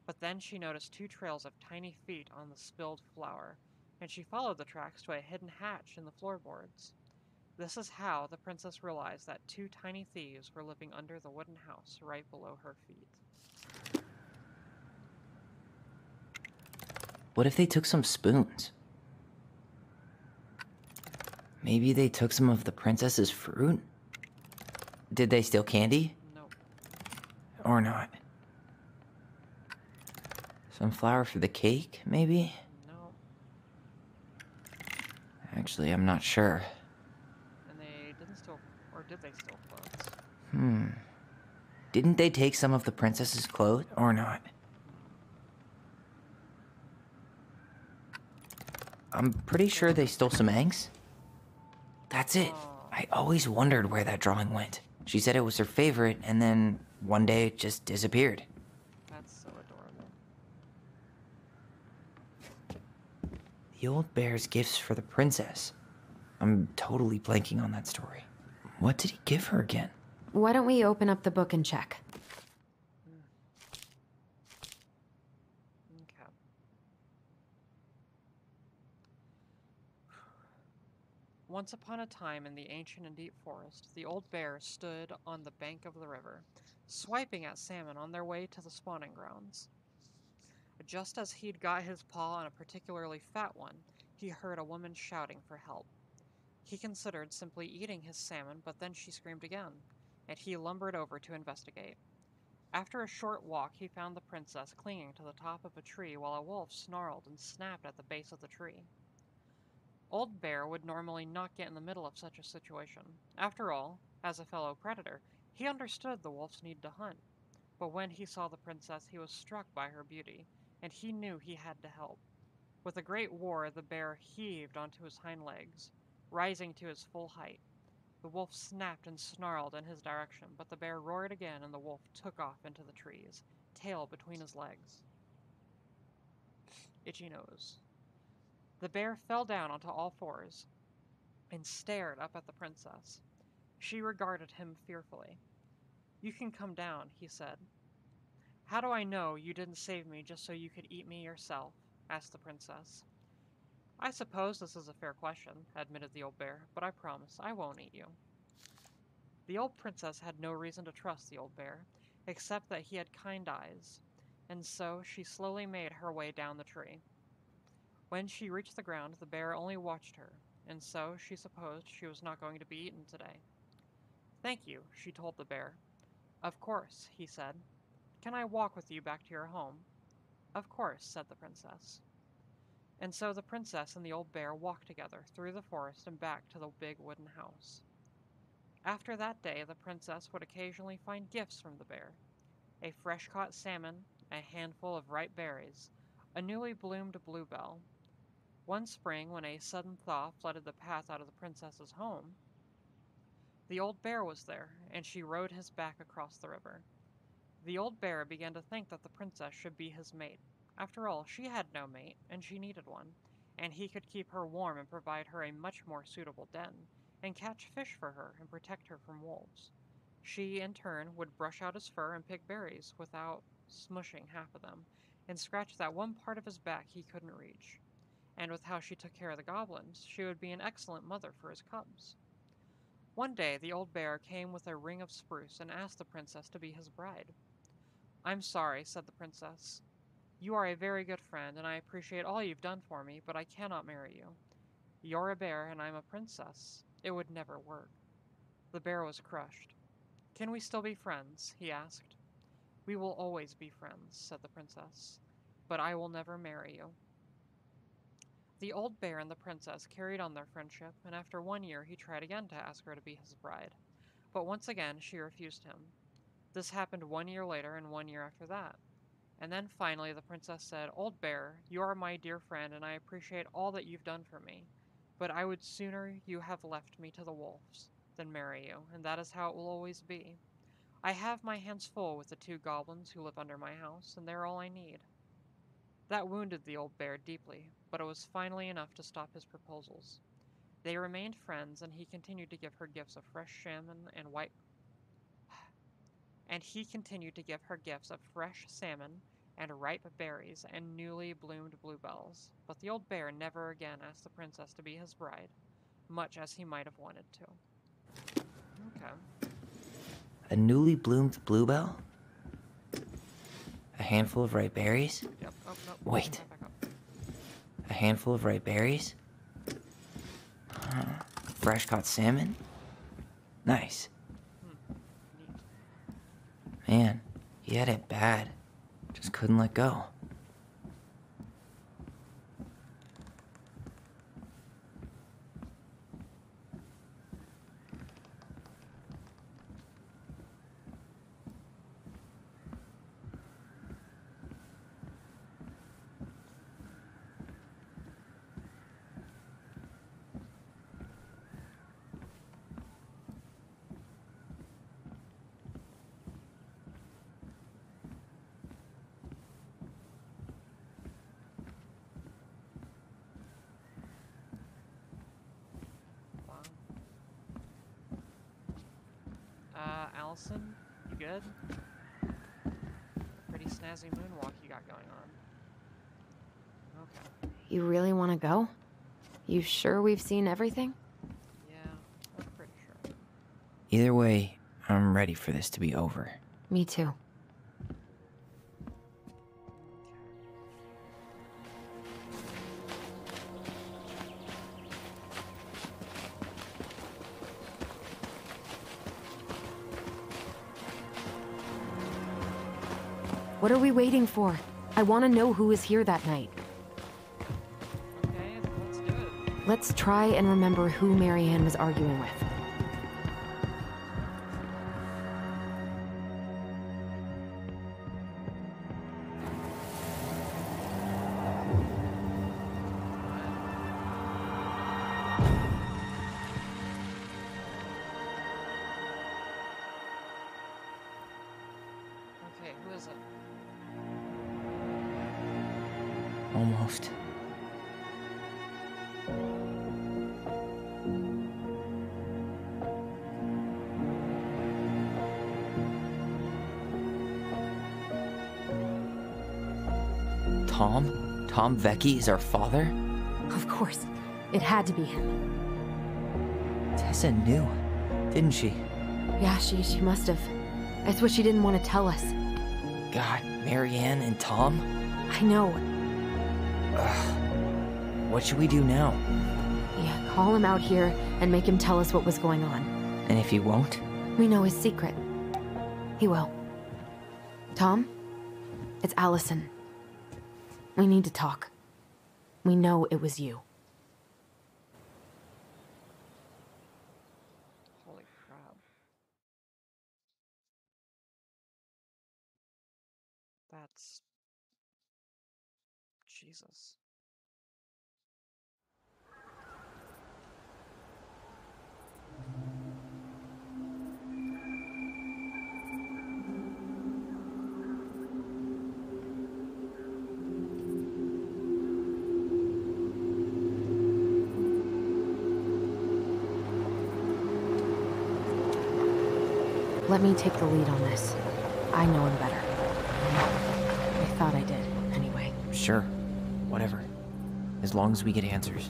But then she noticed two trails of tiny feet on the spilled flour, and she followed the tracks to a hidden hatch in the floorboards. This is how the princess realized that two tiny thieves were living under the wooden house right below her feet. What if they took some spoons? Maybe they took some of the princess's fruit? Did they steal candy? Nope. Or not? Some flour for the cake, maybe? Nope. Actually, I'm not sure. And they didn't steal, or did they steal clothes? Didn't they take some of the princess's clothes? Or not? I'm pretty sure they stole some eggs. That's it. I always wondered where that drawing went. She said it was her favorite, and then one day it just disappeared. That's so adorable. The old bear's gifts for the princess. I'm totally blanking on that story. What did he give her again? Why don't we open up the book and check? Okay. Once upon a time in the ancient and deep forest, the old bear stood on the bank of the river, swiping at salmon on their way to the spawning grounds. Just as he'd got his paw on a particularly fat one, he heard a woman shouting for help. He considered simply eating his salmon, but then she screamed again, and he lumbered over to investigate. After a short walk, he found the princess clinging to the top of a tree while a wolf snarled and snapped at the base of the tree. Old Bear would normally not get in the middle of such a situation. After all, as a fellow predator, he understood the wolf's need to hunt. But when he saw the princess, he was struck by her beauty, and he knew he had to help. With a great roar, the bear heaved onto his hind legs, rising to his full height. The wolf snapped and snarled in his direction, but the bear roared again and the wolf took off into the trees, tail between his legs. Itchy nose. The bear fell down onto all fours and stared up at the princess. She regarded him fearfully. "You can come down," he said. "How do I know you didn't save me just so you could eat me yourself?" asked the princess. "I suppose this is a fair question," admitted the old bear, "but I promise I won't eat you." The old princess had no reason to trust the old bear, except that he had kind eyes, and so she slowly made her way down the tree. When she reached the ground, the bear only watched her, and so she supposed she was not going to be eaten today. "Thank you," she told the bear. "Of course," he said. "Can I walk with you back to your home?" "Of course," said the princess. And so the princess and the old bear walked together through the forest and back to the big wooden house. After that day, the princess would occasionally find gifts from the bear: a fresh-caught salmon, a handful of ripe berries, a newly bloomed bluebell. One spring, when a sudden thaw flooded the path out of the princess's home, the old bear was there, and she rode his back across the river. The old bear began to think that the princess should be his mate. After all, she had no mate, and she needed one, and he could keep her warm and provide her a much more suitable den, and catch fish for her and protect her from wolves. She, in turn, would brush out his fur and pick berries without smushing half of them, and scratch that one part of his back he couldn't reach. And with how she took care of the goblins, she would be an excellent mother for his cubs. One day, the old bear came with a ring of spruce and asked the princess to be his bride. "I'm sorry," said the princess. "You are a very good friend, and I appreciate all you've done for me, but I cannot marry you. You're a bear, and I'm a princess. It would never work." The bear was crushed. "Can we still be friends?" he asked. "We will always be friends," said the princess, "but I will never marry you." The old bear and the princess carried on their friendship, and after 1 year he tried again to ask her to be his bride. But once again she refused him. This happened 1 year later and 1 year after that. And then finally the princess said, "Old bear, you are my dear friend, and I appreciate all that you've done for me. But I would sooner you have left me to the wolves than marry you, and that is how it will always be. I have my hands full with the 2 goblins who live under my house, and they're all I need." That wounded the old bear deeply, but it was finally enough to stop his proposals. They remained friends, and he continued to give her gifts of fresh salmon and white and he continued to give her gifts of fresh salmon and ripe berries and newly bloomed bluebells. But the old bear never again asked the princess to be his bride, much as he might have wanted to. Okay. A newly bloomed bluebell? A handful of ripe berries? Yep. Oh, no. Wait. Back up. A handful of ripe berries? Fresh caught salmon? Nice. Neat. Man, he had it bad. Just couldn't let go. Wow. Allison, you good? Pretty snazzy moonwalk you got going on. Okay. You really want to go? You sure we've seen everything? Yeah, I'm pretty sure. Either way, I'm ready for this to be over. Me too. What are we waiting for? I want to know who was here that night. Okay, let's do it. Let's try and remember who Marianne was arguing with. Okay, who is it? Almost. Tom? Tom Vecchi is our father? Of course. It had to be him. Tessa knew, didn't she? Yeah, she must have. That's what she didn't want to tell us. God, Marianne and Tom? I know. What should we do now? Yeah, call him out here and make him tell us what was going on. And if he won't? We know his secret. He will. Tom? It's Allison. We need to talk. We know it was you. Holy crap. That's... Jesus. Let me take the lead on this. I know him better. I thought I did, anyway. Sure. Whatever. As long as we get answers.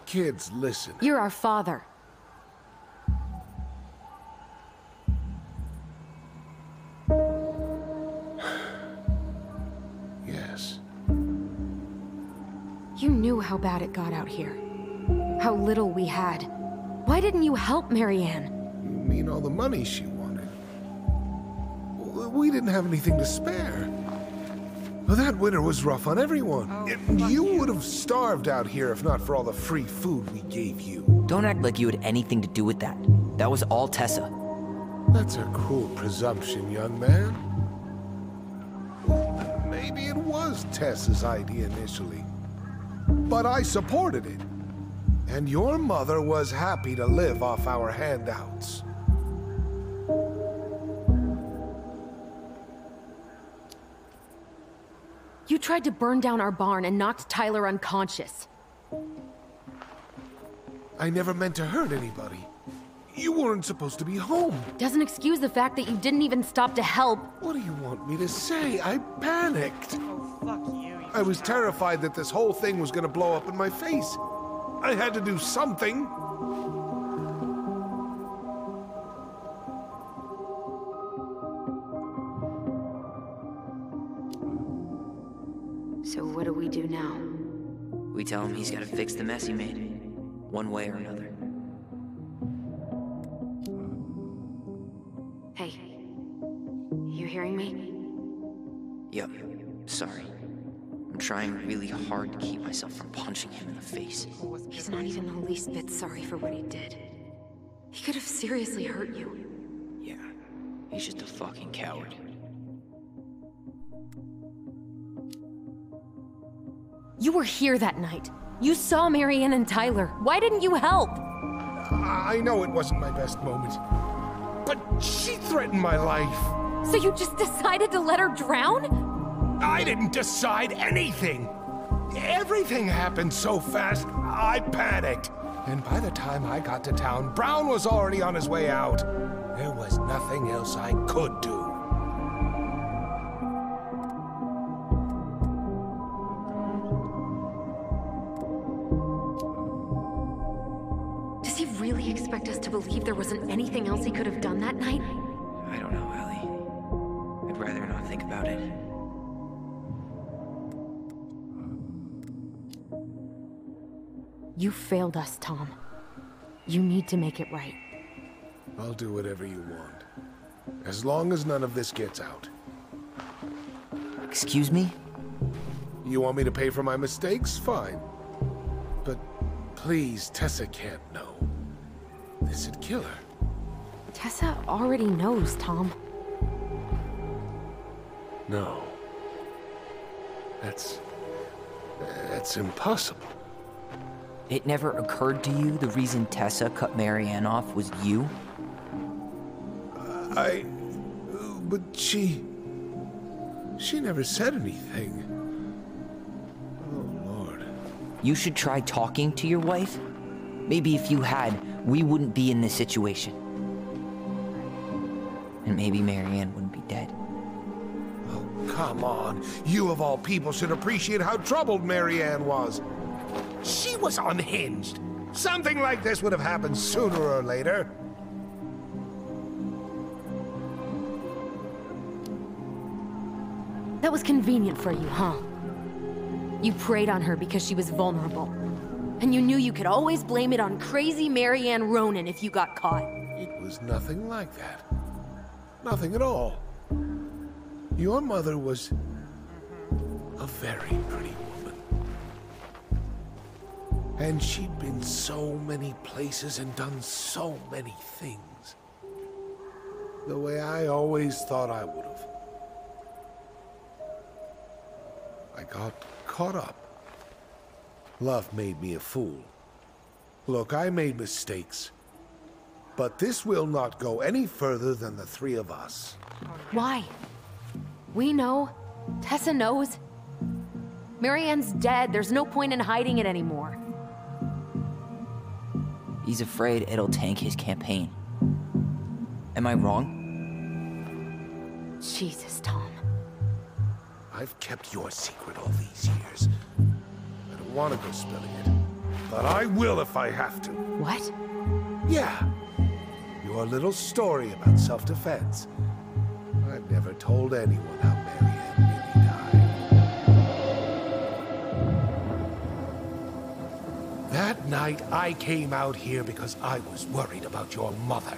Kids, listen. You're our father. Yes. You knew how bad it got out here. How little we had. Why didn't you help Marianne? You mean all the money she wanted? We didn't have anything to spare. Well, that winter was rough on everyone. Oh, You would have starved out here if not for all the free food we gave you. Don't act like you had anything to do with that. That was all Tessa. That's a cruel presumption, young man. Maybe it was Tessa's idea initially. But I supported it. And your mother was happy to live off our handouts. You tried to burn down our barn and knocked Tyler unconscious. I never meant to hurt anybody. You weren't supposed to be home. Doesn't excuse the fact that you didn't even stop to help. What do you want me to say? I panicked. Oh, fuck you. I was terrified that this whole thing was gonna blow up in my face. I had to do something. So what do we do now? We tell him he's gotta fix the mess he made. One way or another. Hey, you hearing me? Yep. Sorry. I'm trying really hard to keep myself from punching him in the face. He's not even the least bit sorry for what he did. He could have seriously hurt you. Yeah. He's just a fucking coward. You were here that night. You saw Marianne and Tyler. Why didn't you help? I know it wasn't my best moment. But she threatened my life. So you just decided to let her drown? I didn't decide anything. Everything happened so fast, I panicked. And by the time I got to town, Brown was already on his way out. There was nothing else I could do. he expect us to believe there wasn't anything else he could have done that night? I don't know, Ellie. I'd rather not think about it. You failed us, Tom. You need to make it right. I'll do whatever you want. As long as none of this gets out. Excuse me? You want me to pay for my mistakes? Fine. But please, Tessa can't know. This'd kill her. Tessa already knows, Tom. No. That's impossible. It never occurred to you the reason Tessa cut Marianne off was you? But she never said anything. Oh, Lord. You should try talking to your wife. Maybe if you had, we wouldn't be in this situation. And maybe Marianne wouldn't be dead. Oh, come on. You of all people should appreciate how troubled Marianne was. She was unhinged. Something like this would have happened sooner or later. That was convenient for you, huh? You preyed on her because she was vulnerable. And you knew you could always blame it on crazy Marianne Ronan if you got caught. It was nothing like that. Nothing at all. Your mother was a very pretty woman. And she'd been so many places and done so many things. The way I always thought I would have. I got caught up. Love made me a fool. Look, I made mistakes. But this will not go any further than the three of us. Why? We know. Tessa knows. Marianne's dead. There's no point in hiding it anymore. He's afraid it'll tank his campaign. Am I wrong? Jesus, Tom. I've kept your secret all these years. I don't want to go spilling it. But I will if I have to. What? Yeah. Your little story about self-defense. I've never told anyone how Marianne really died. That night, I came out here because I was worried about your mother.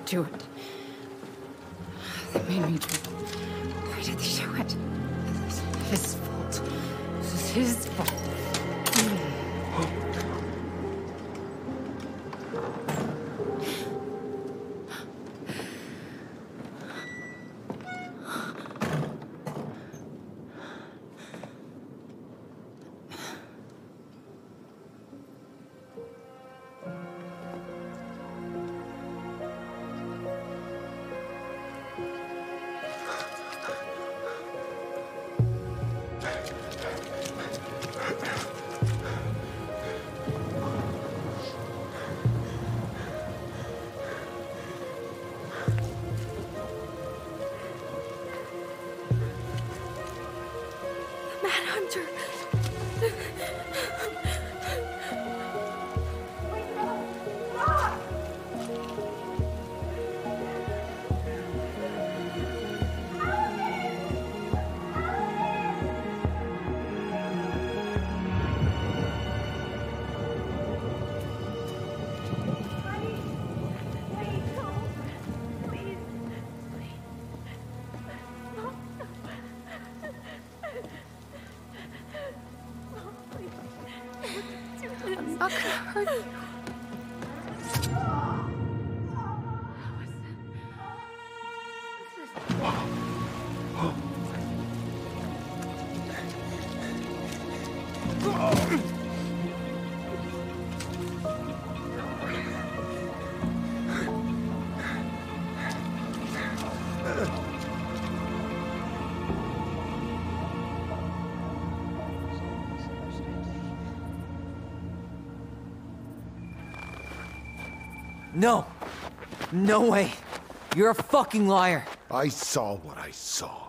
Do it. They made me do it. Why did they do it? This is his fault. This is his fault. I'm not gonna hurt you. No. No way. You're a fucking liar. I saw what I saw.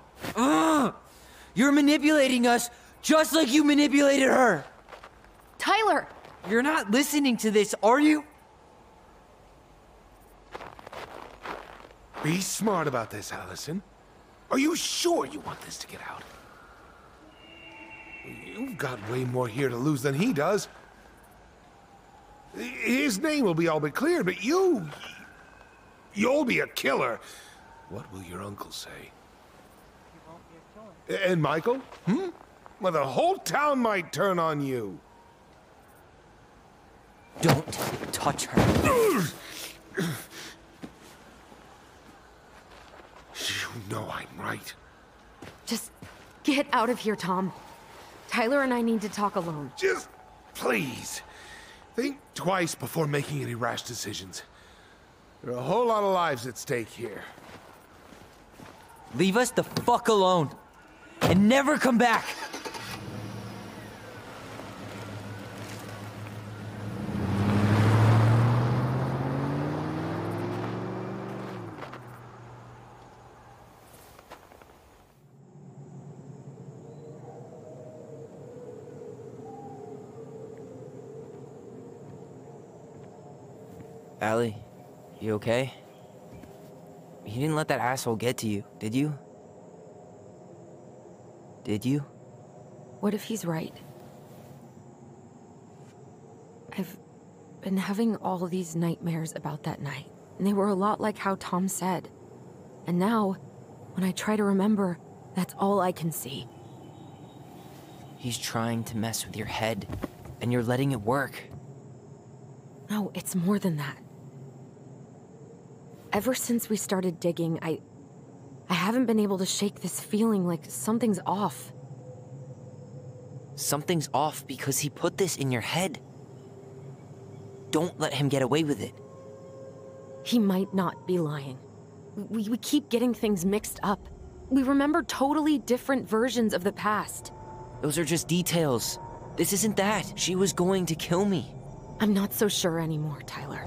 You're manipulating us just like you manipulated her. Tyler! You're not listening to this, are you? Be smart about this, Allison. Are you sure you want this to get out? You've got way more here to lose than he does. His name will be all but clear, but you'll be a killer. What will your uncle say? He won't be a killer. And Michael? Well, the whole town might turn on you. Don't touch her. You know I'm right. Just get out of here, Tom. Tyler and I need to talk alone. Just please, think twice before making any rash decisions. There are a whole lot of lives at stake here. Leave us the fuck alone. And never come back. Allie, you okay? You didn't let that asshole get to you, did you? Did you? What if he's right? I've been having all these nightmares about that night, and they were a lot like how Tom said. And now, when I try to remember, that's all I can see. He's trying to mess with your head, and you're letting it work. No, it's more than that. Ever since we started digging, I haven't been able to shake this feeling like something's off. Something's off because he put this in your head. Don't let him get away with it. He might not be lying. We keep getting things mixed up. We remember totally different versions of the past. Those are just details. This isn't that. She was going to kill me. I'm not so sure anymore, Tyler.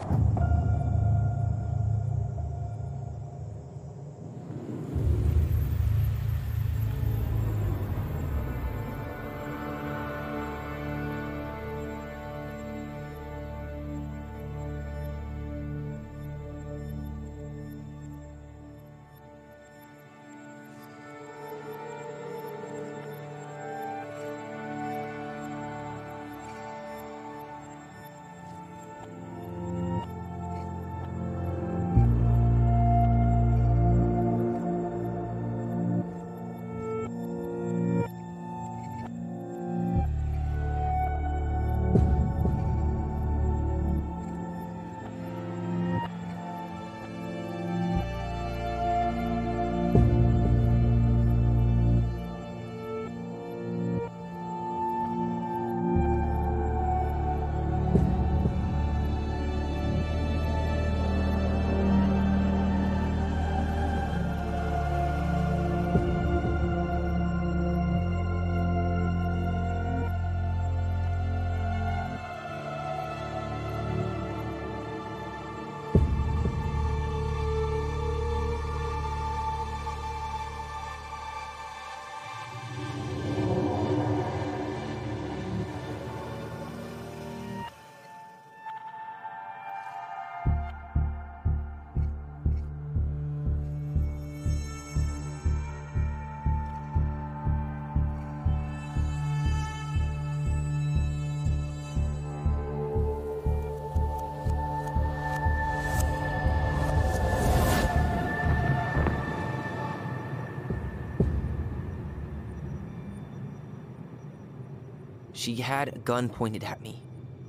She had a gun pointed at me.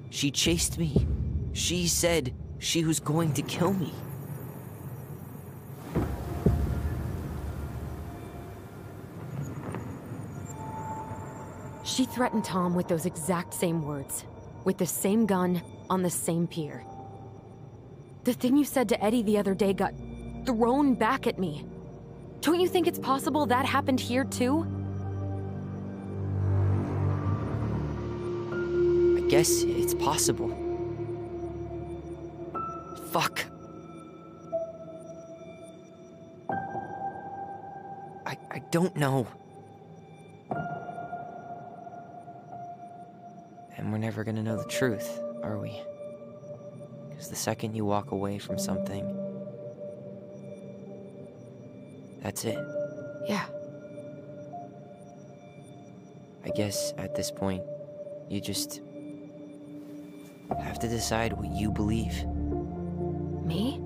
She chased me. She said she was going to kill me. She threatened Tom with those exact same words, with the same gun, on the same pier. The thing you said to Eddie the other day got thrown back at me. Don't you think it's possible that happened here too? I guess it's possible. Fuck. I don't know. And we're never gonna know the truth, are we? Because the second you walk away from something, that's it. Yeah. I guess at this point, you just have to decide what you believe. Me?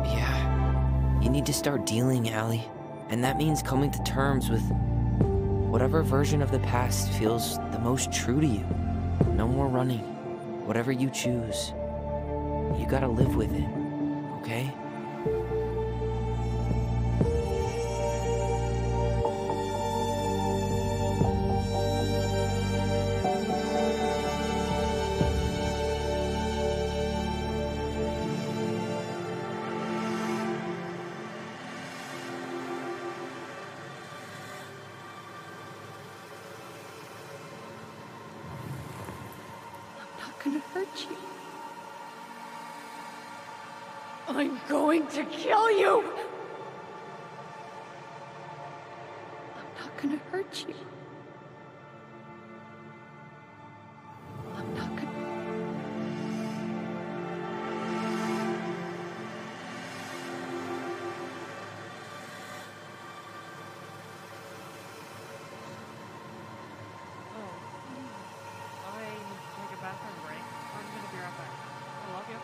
Yeah. You need to start dealing, Allie. And that means coming to terms with whatever version of the past feels the most true to you. No more running. Whatever you choose, you gotta live with it, okay? Gonna hurt you. I'm going to kill you! I'm not gonna hurt you. I'm not gonna... I need to take a bathroom break. I'm gonna be right back. I love you.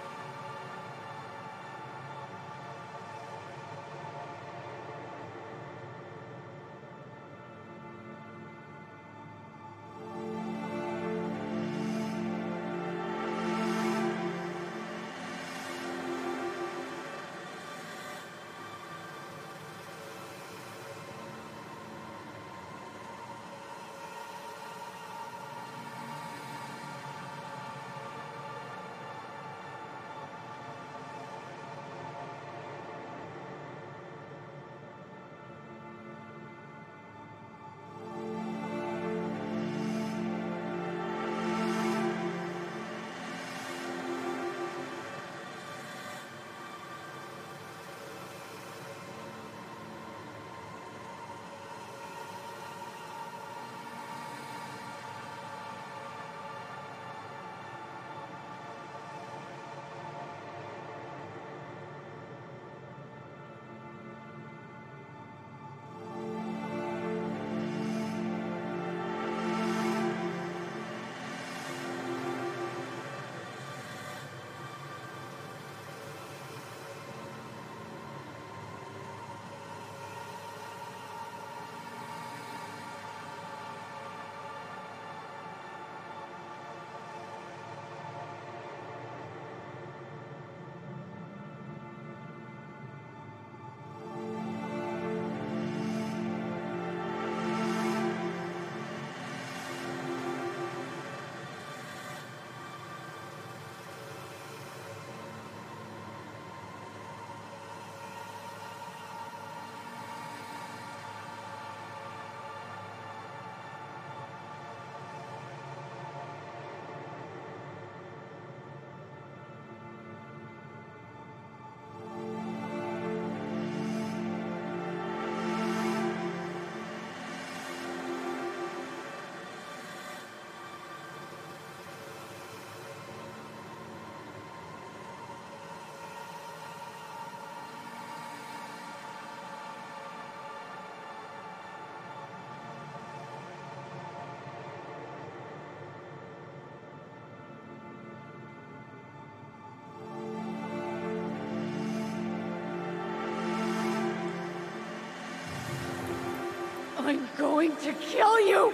I'm going to kill you!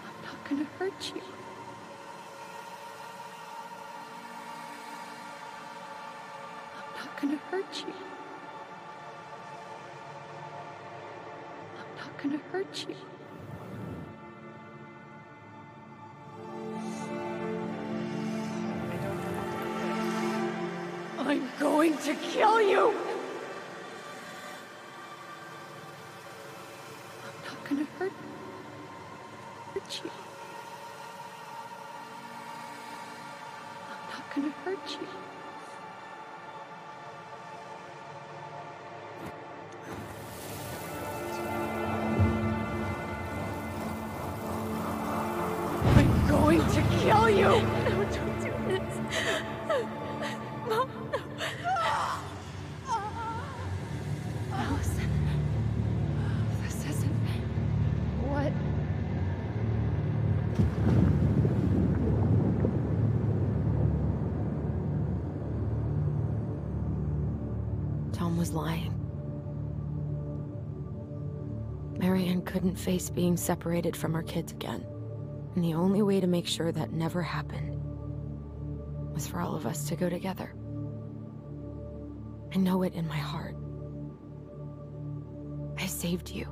I'm not gonna hurt you. I'm not gonna hurt you. I'm not gonna hurt you. I don't know what to do. I'm going to kill you! I'm not gonna hurt you. gonna hurt you. I'm going to kill you! No, don't do this. Mom, no. Allison. This isn't what... Tom was lying. Marianne couldn't face being separated from her kids again. And the only way to make sure that never happened was for all of us to go together. I know it in my heart. I saved you.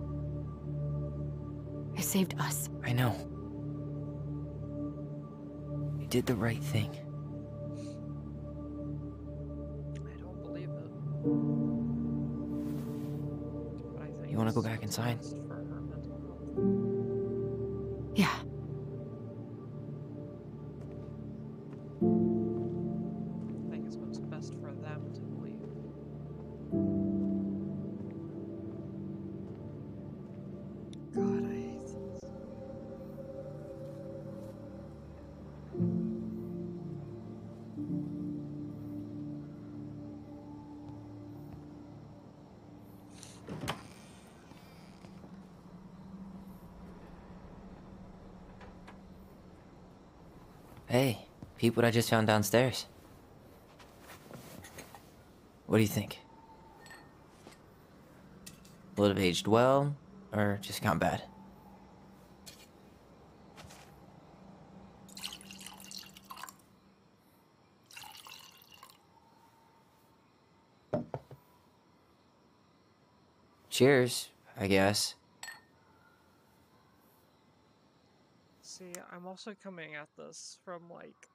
I saved us. I know. You did the right thing. I don't believe it. But I think You wanna go it's back what's inside? best for her mental health. Yeah. I think it's what's best for them to believe. God, I hate this. Hey, peep what I just found downstairs. What do you think? Will it have aged well, or just gone bad? Cheers, I guess. See, I'm also coming at this from like,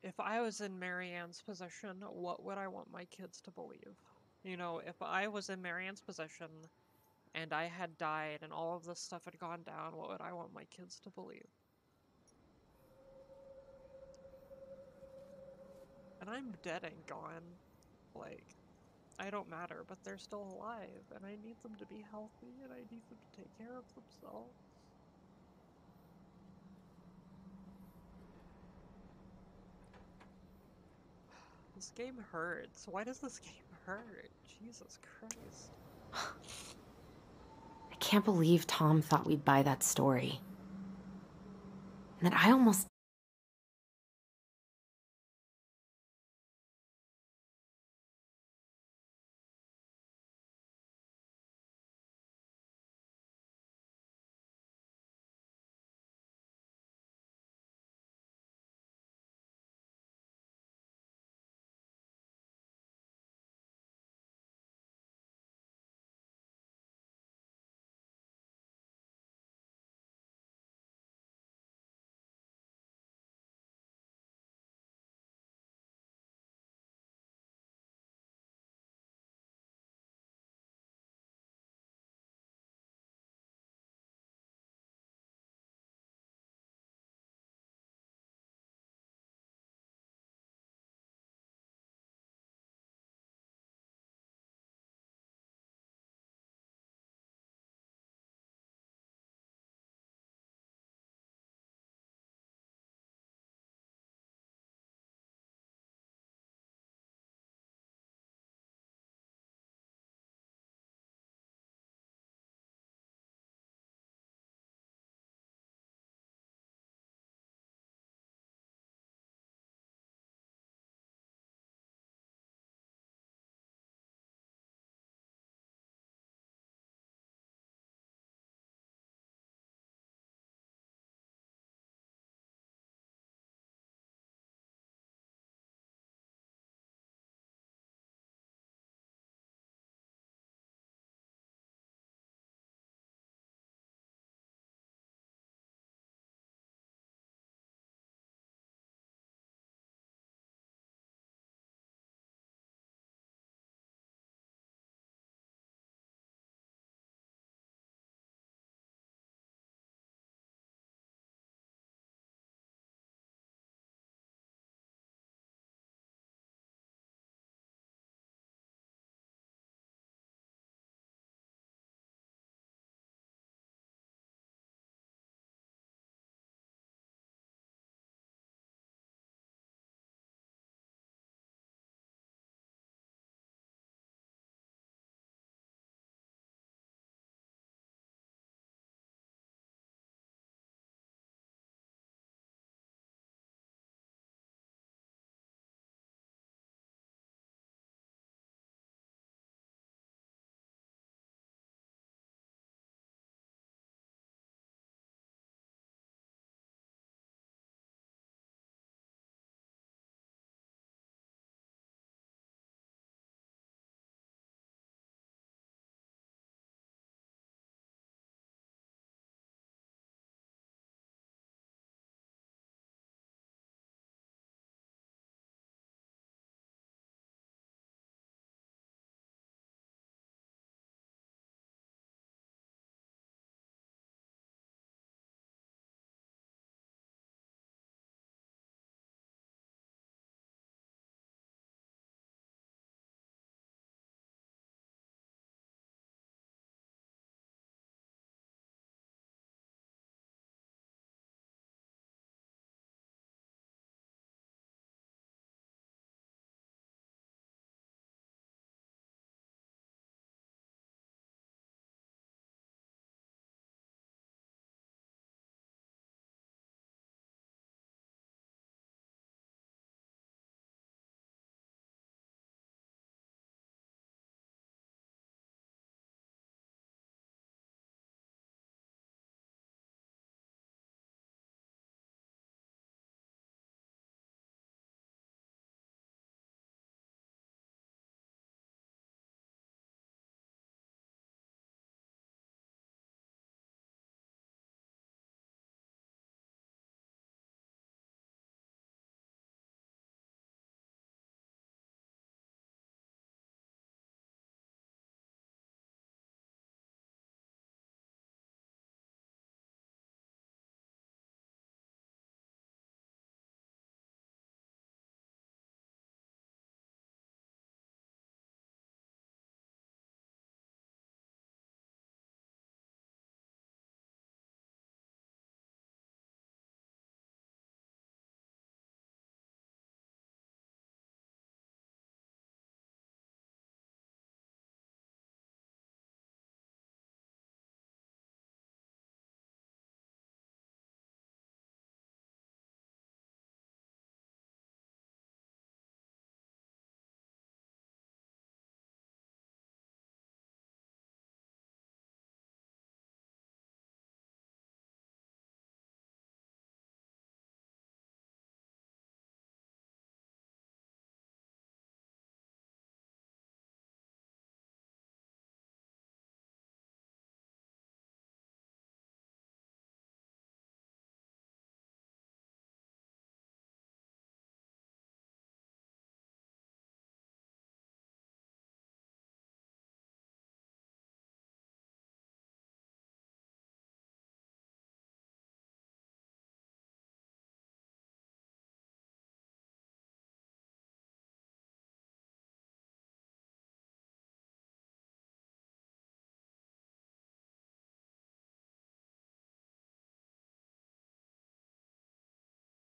if I was in Marianne's position, what would I want my kids to believe? You know, if I was in Marianne's position and I had died and all of this stuff had gone down, what would I want my kids to believe? And I'm dead and gone. Like, I don't matter, but they're still alive, and I need them to be healthy, and I need them to take care of themselves. This game hurts. Why does this game hurt? Jesus Christ. I can't believe Tom thought we'd buy that story. And that I almost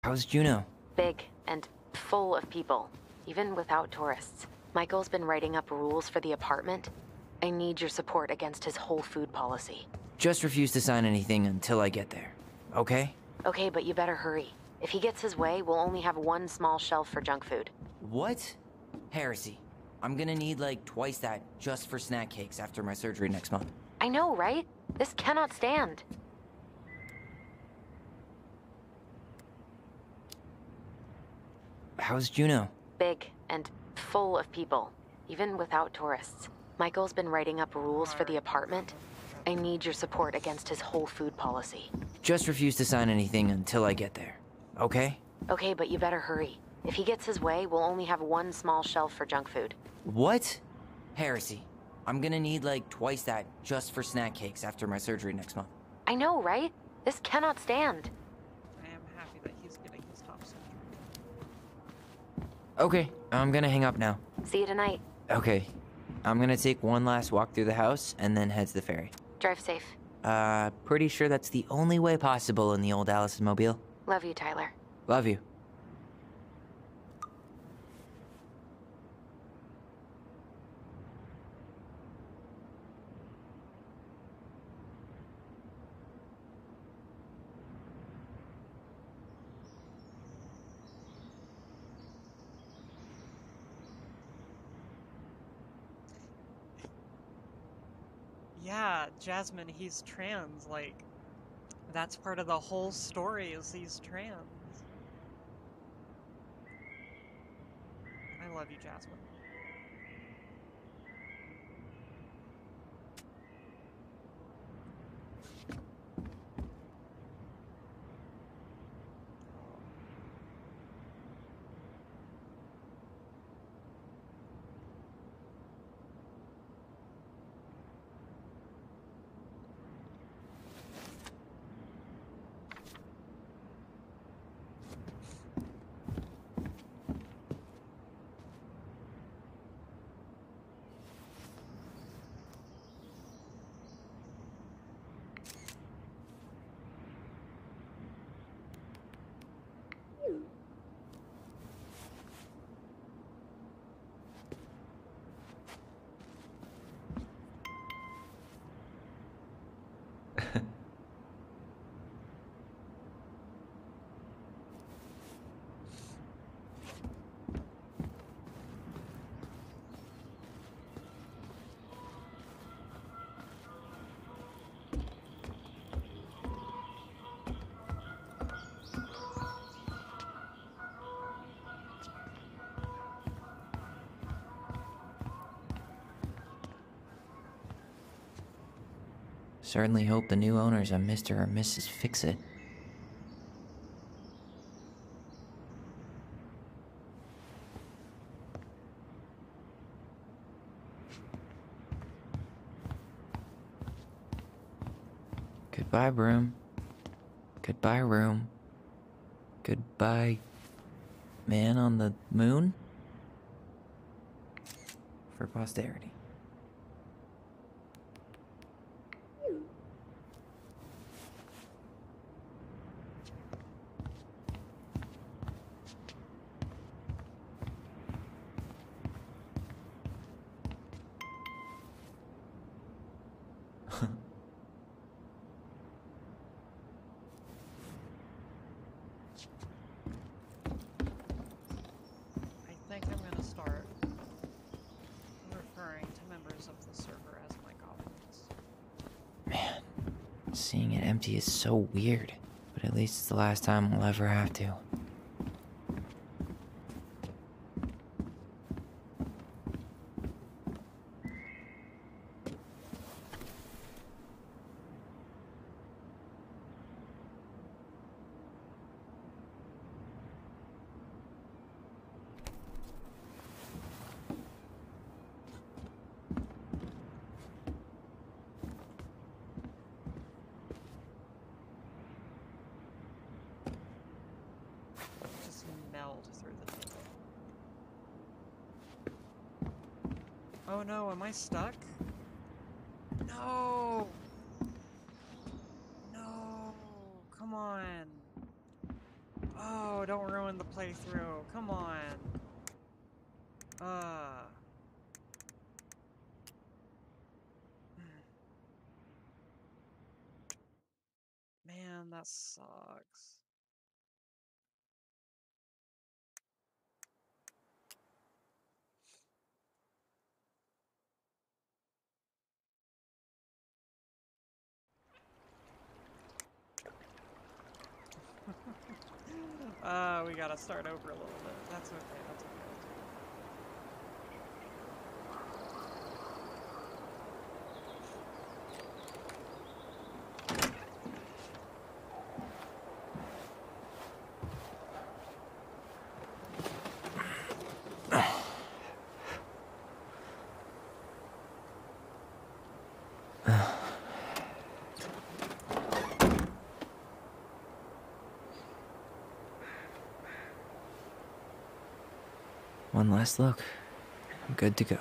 How's Juneau? Big and full of people, even without tourists. Michael's been writing up rules for the apartment. I need your support against his whole food policy. Just refuse to sign anything until I get there, okay? Okay, but you better hurry. If he gets his way, we'll only have one small shelf for junk food. What? Heresy. I'm gonna need like twice that just for snack cakes after my surgery next month. I know, right? This cannot stand. How's Juneau? Big and full of people, even without tourists. Michael's been writing up rules for the apartment. I need your support against his whole food policy. Just refuse to sign anything until I get there, okay? Okay, but you better hurry. If he gets his way, we'll only have one small shelf for junk food. What? Heresy. I'm gonna need like twice that just for snack cakes after my surgery next month. I know, right? This cannot stand. I am happy that he's getting his top surgery. Okay, I'm gonna hang up now. See you tonight. Okay. I'm gonna take one last walk through the house and then head to the ferry. Drive safe. Pretty sure that's the only way possible in the old Allison Mobile. Love you, Tyler. Love you. Yeah, Jasmine, he's trans. Like, that's part of the whole story is he's trans. I love you, Jasmine. Certainly hope the new owners are Mr. or Mrs. Fix-It. Goodbye, broom. Goodbye, room. Goodbye, man on the moon? For posterity. I think I'm gonna start referring to members of the server as my goblins. Man, seeing it empty is so weird, but at least it's the last time we'll ever have to. Just meld through the table. Oh no, am I stuck? No! No! Come on! Oh, don't ruin the playthrough. Come on. Man, that sucks. We gotta start over a little bit. That's okay, that's okay, that's okay. One last look. I'm good to go.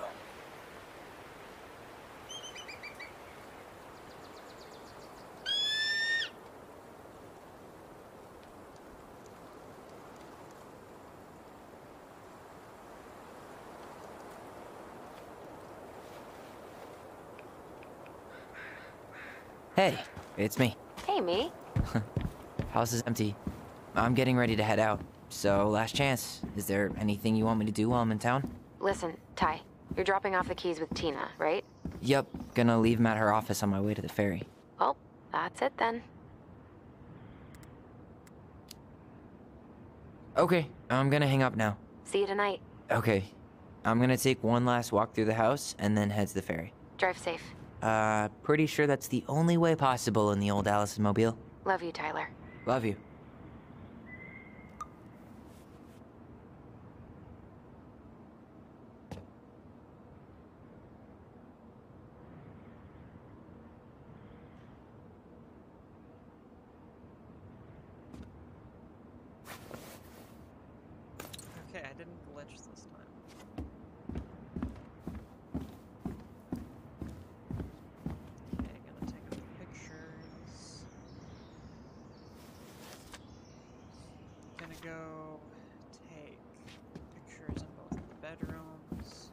Hey, it's me. Hey, me. House is empty. I'm getting ready to head out. So, last chance. Is there anything you want me to do while I'm in town? Listen, Ty, you're dropping off the keys with Tina, right? Yup, gonna leave them at her office on my way to the ferry. Well, that's it then. Okay, I'm gonna hang up now. See you tonight. Okay, I'm gonna take one last walk through the house and then head to the ferry. Drive safe. Pretty sure that's the only way possible in the old Allison Mobile. Love you, Tyler. Love you. Okay, I didn't glitch this time. Okay, gonna take a few pictures. Gonna go take pictures in both of the bedrooms.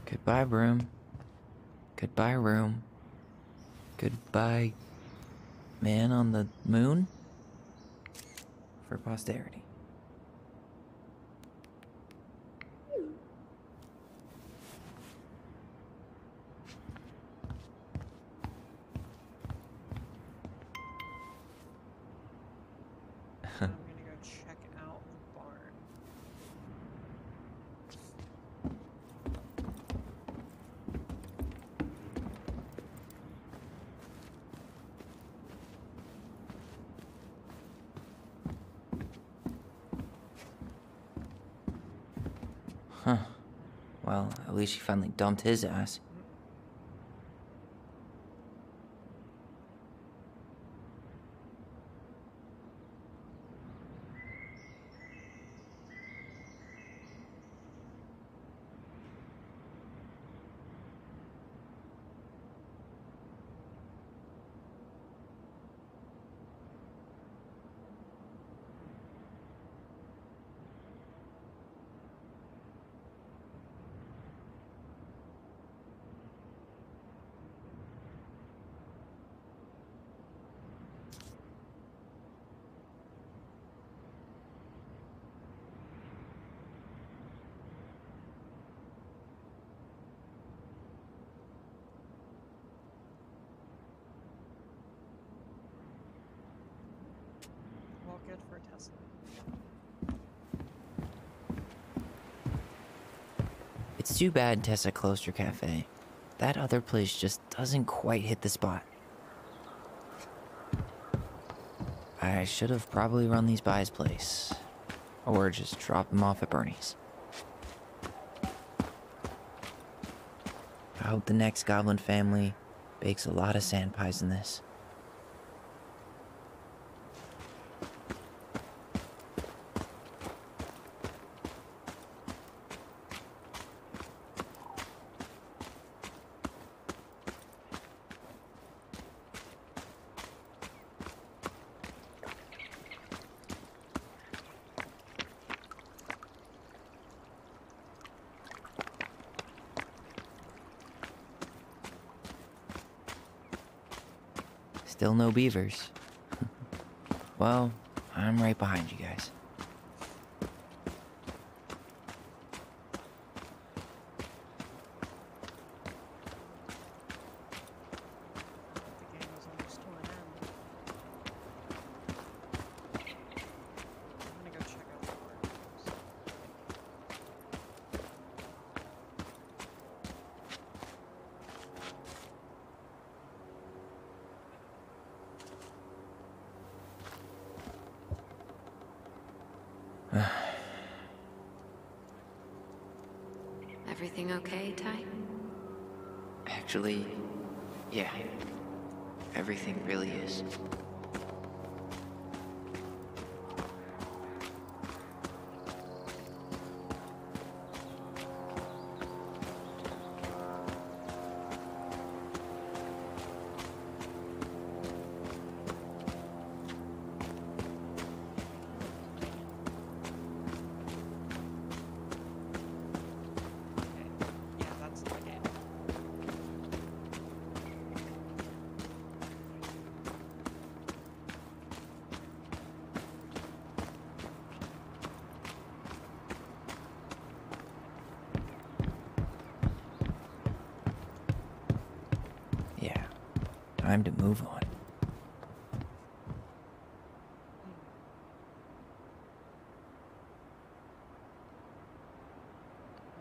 Goodbye, room. Goodbye, room. Goodbye, man on the moon? For posterity. I'm gonna go check out the barn. Huh. Well, at least she finally dumped his ass. Well, good for Tesla. It's too bad Tessa closed her cafe. that other place just doesn't quite hit the spot. I should have probably run these by his place. Or just drop them off at Bernie's. I hope the next goblin family bakes a lot of sand pies in this. Still no beavers. Well, I'm right behind you guys. The game was almost to an end. I'm gonna go check out the workers. Everything okay, Ty? Actually, yeah. Everything really is. Yeah, that's the game. Yeah. Time to move on.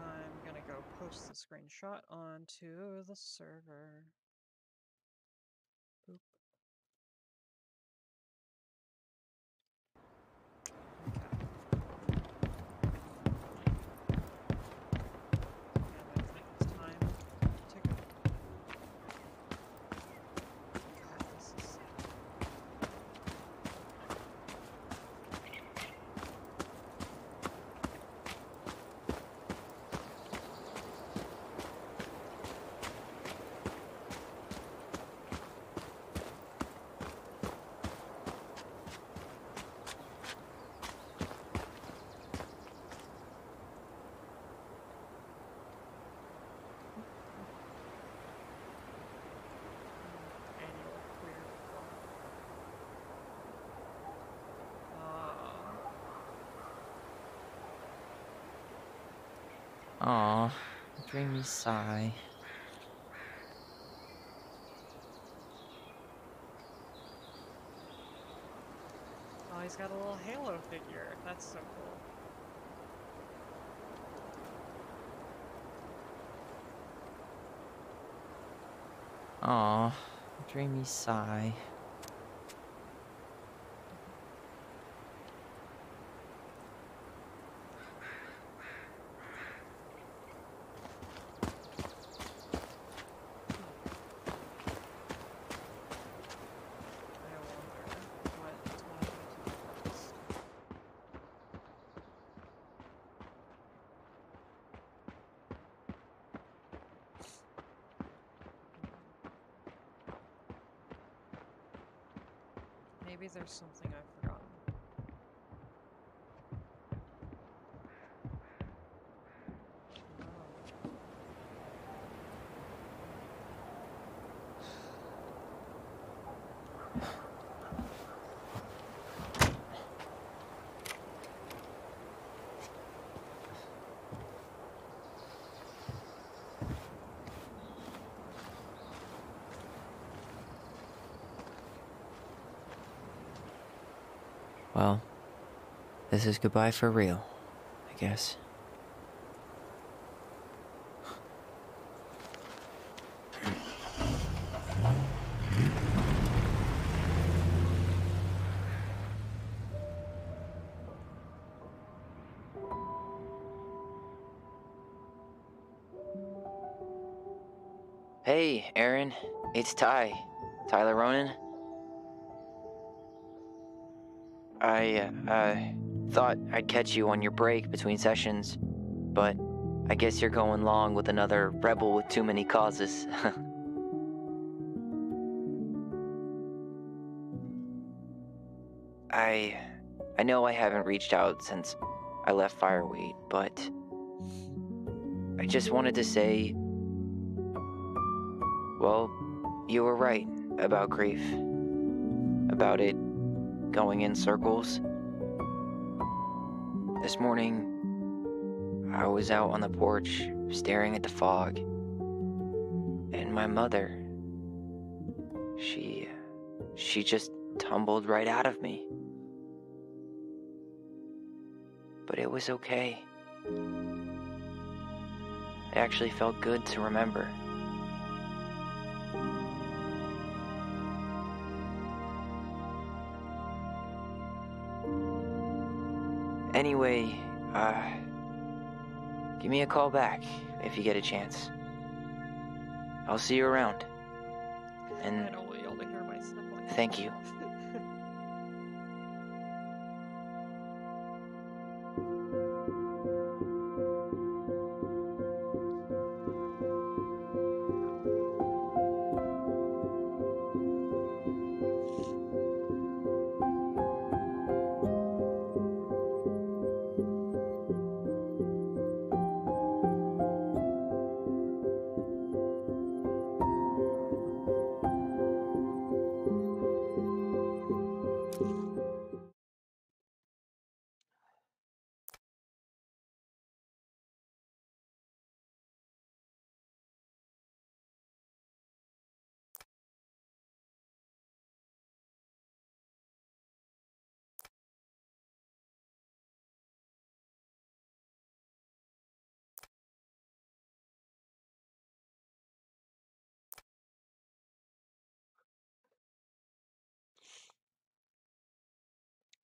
I'm gonna go post the screenshot onto the server. Boop. Okay. And I think it's time to go. God, this is sad. Annual queer club. Aw, dreamy sigh. Oh, he's got a little Halo figure. That's so cool. Aw, dreamy sigh. I wonder what's going to be next. Maybe there's something I've forgotten. No. Well, this is goodbye for real, I guess. Hey, Aaron. It's Ty. Tyler Ronan. I thought I'd catch you on your break between sessions, but I guess you're going long with another rebel with too many causes. I know I haven't reached out since I left Fireweight, but I just wanted to say, well, you were right about grief. About it going in circles. This morning, I was out on the porch staring at the fog, and my mother, she just tumbled right out of me. But it was okay. It actually felt good to remember. Anyway, give me a call back if you get a chance. I'll see you around. And I don't want y'all to hear my sniffling. thank you.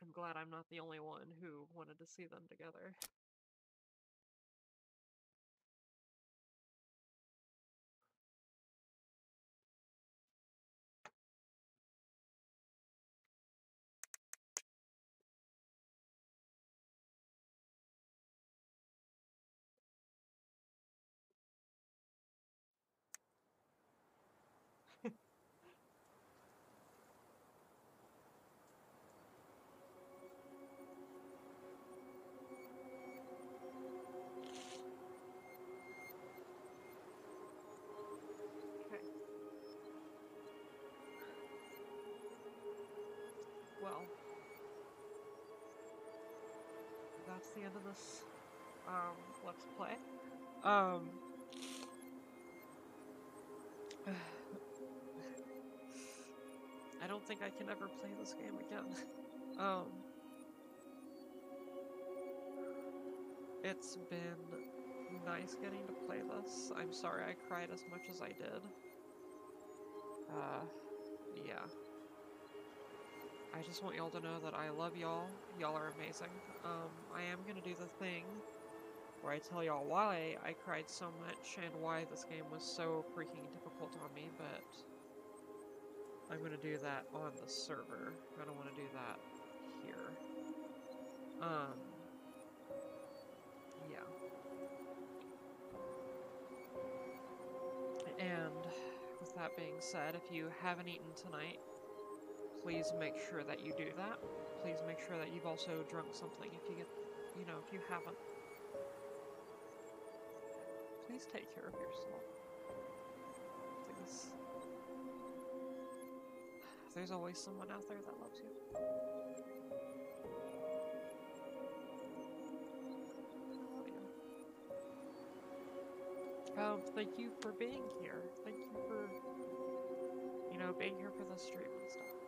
I'm glad I'm not the only one who wanted to see them together. Okay. Well, that's the end of this let's play. I don't think I can ever play this game again. It's been nice getting to play this. I'm sorry I cried as much as I did. Yeah. I just want y'all to know that I love y'all. Y'all are amazing. I am gonna do the thing where I tell y'all why I cried so much and why this game was so freaking difficult on me, but I'm gonna do that on the server. I don't want to do that here. Yeah. And with that being said, if you haven't eaten tonight, please make sure that you do that. Please make sure that you've also drunk something if you get, if you haven't. Please take care of yourself. Please. There's always someone out there that loves you. I love you. Thank you for being here. Thank you for, being here for the stream and stuff.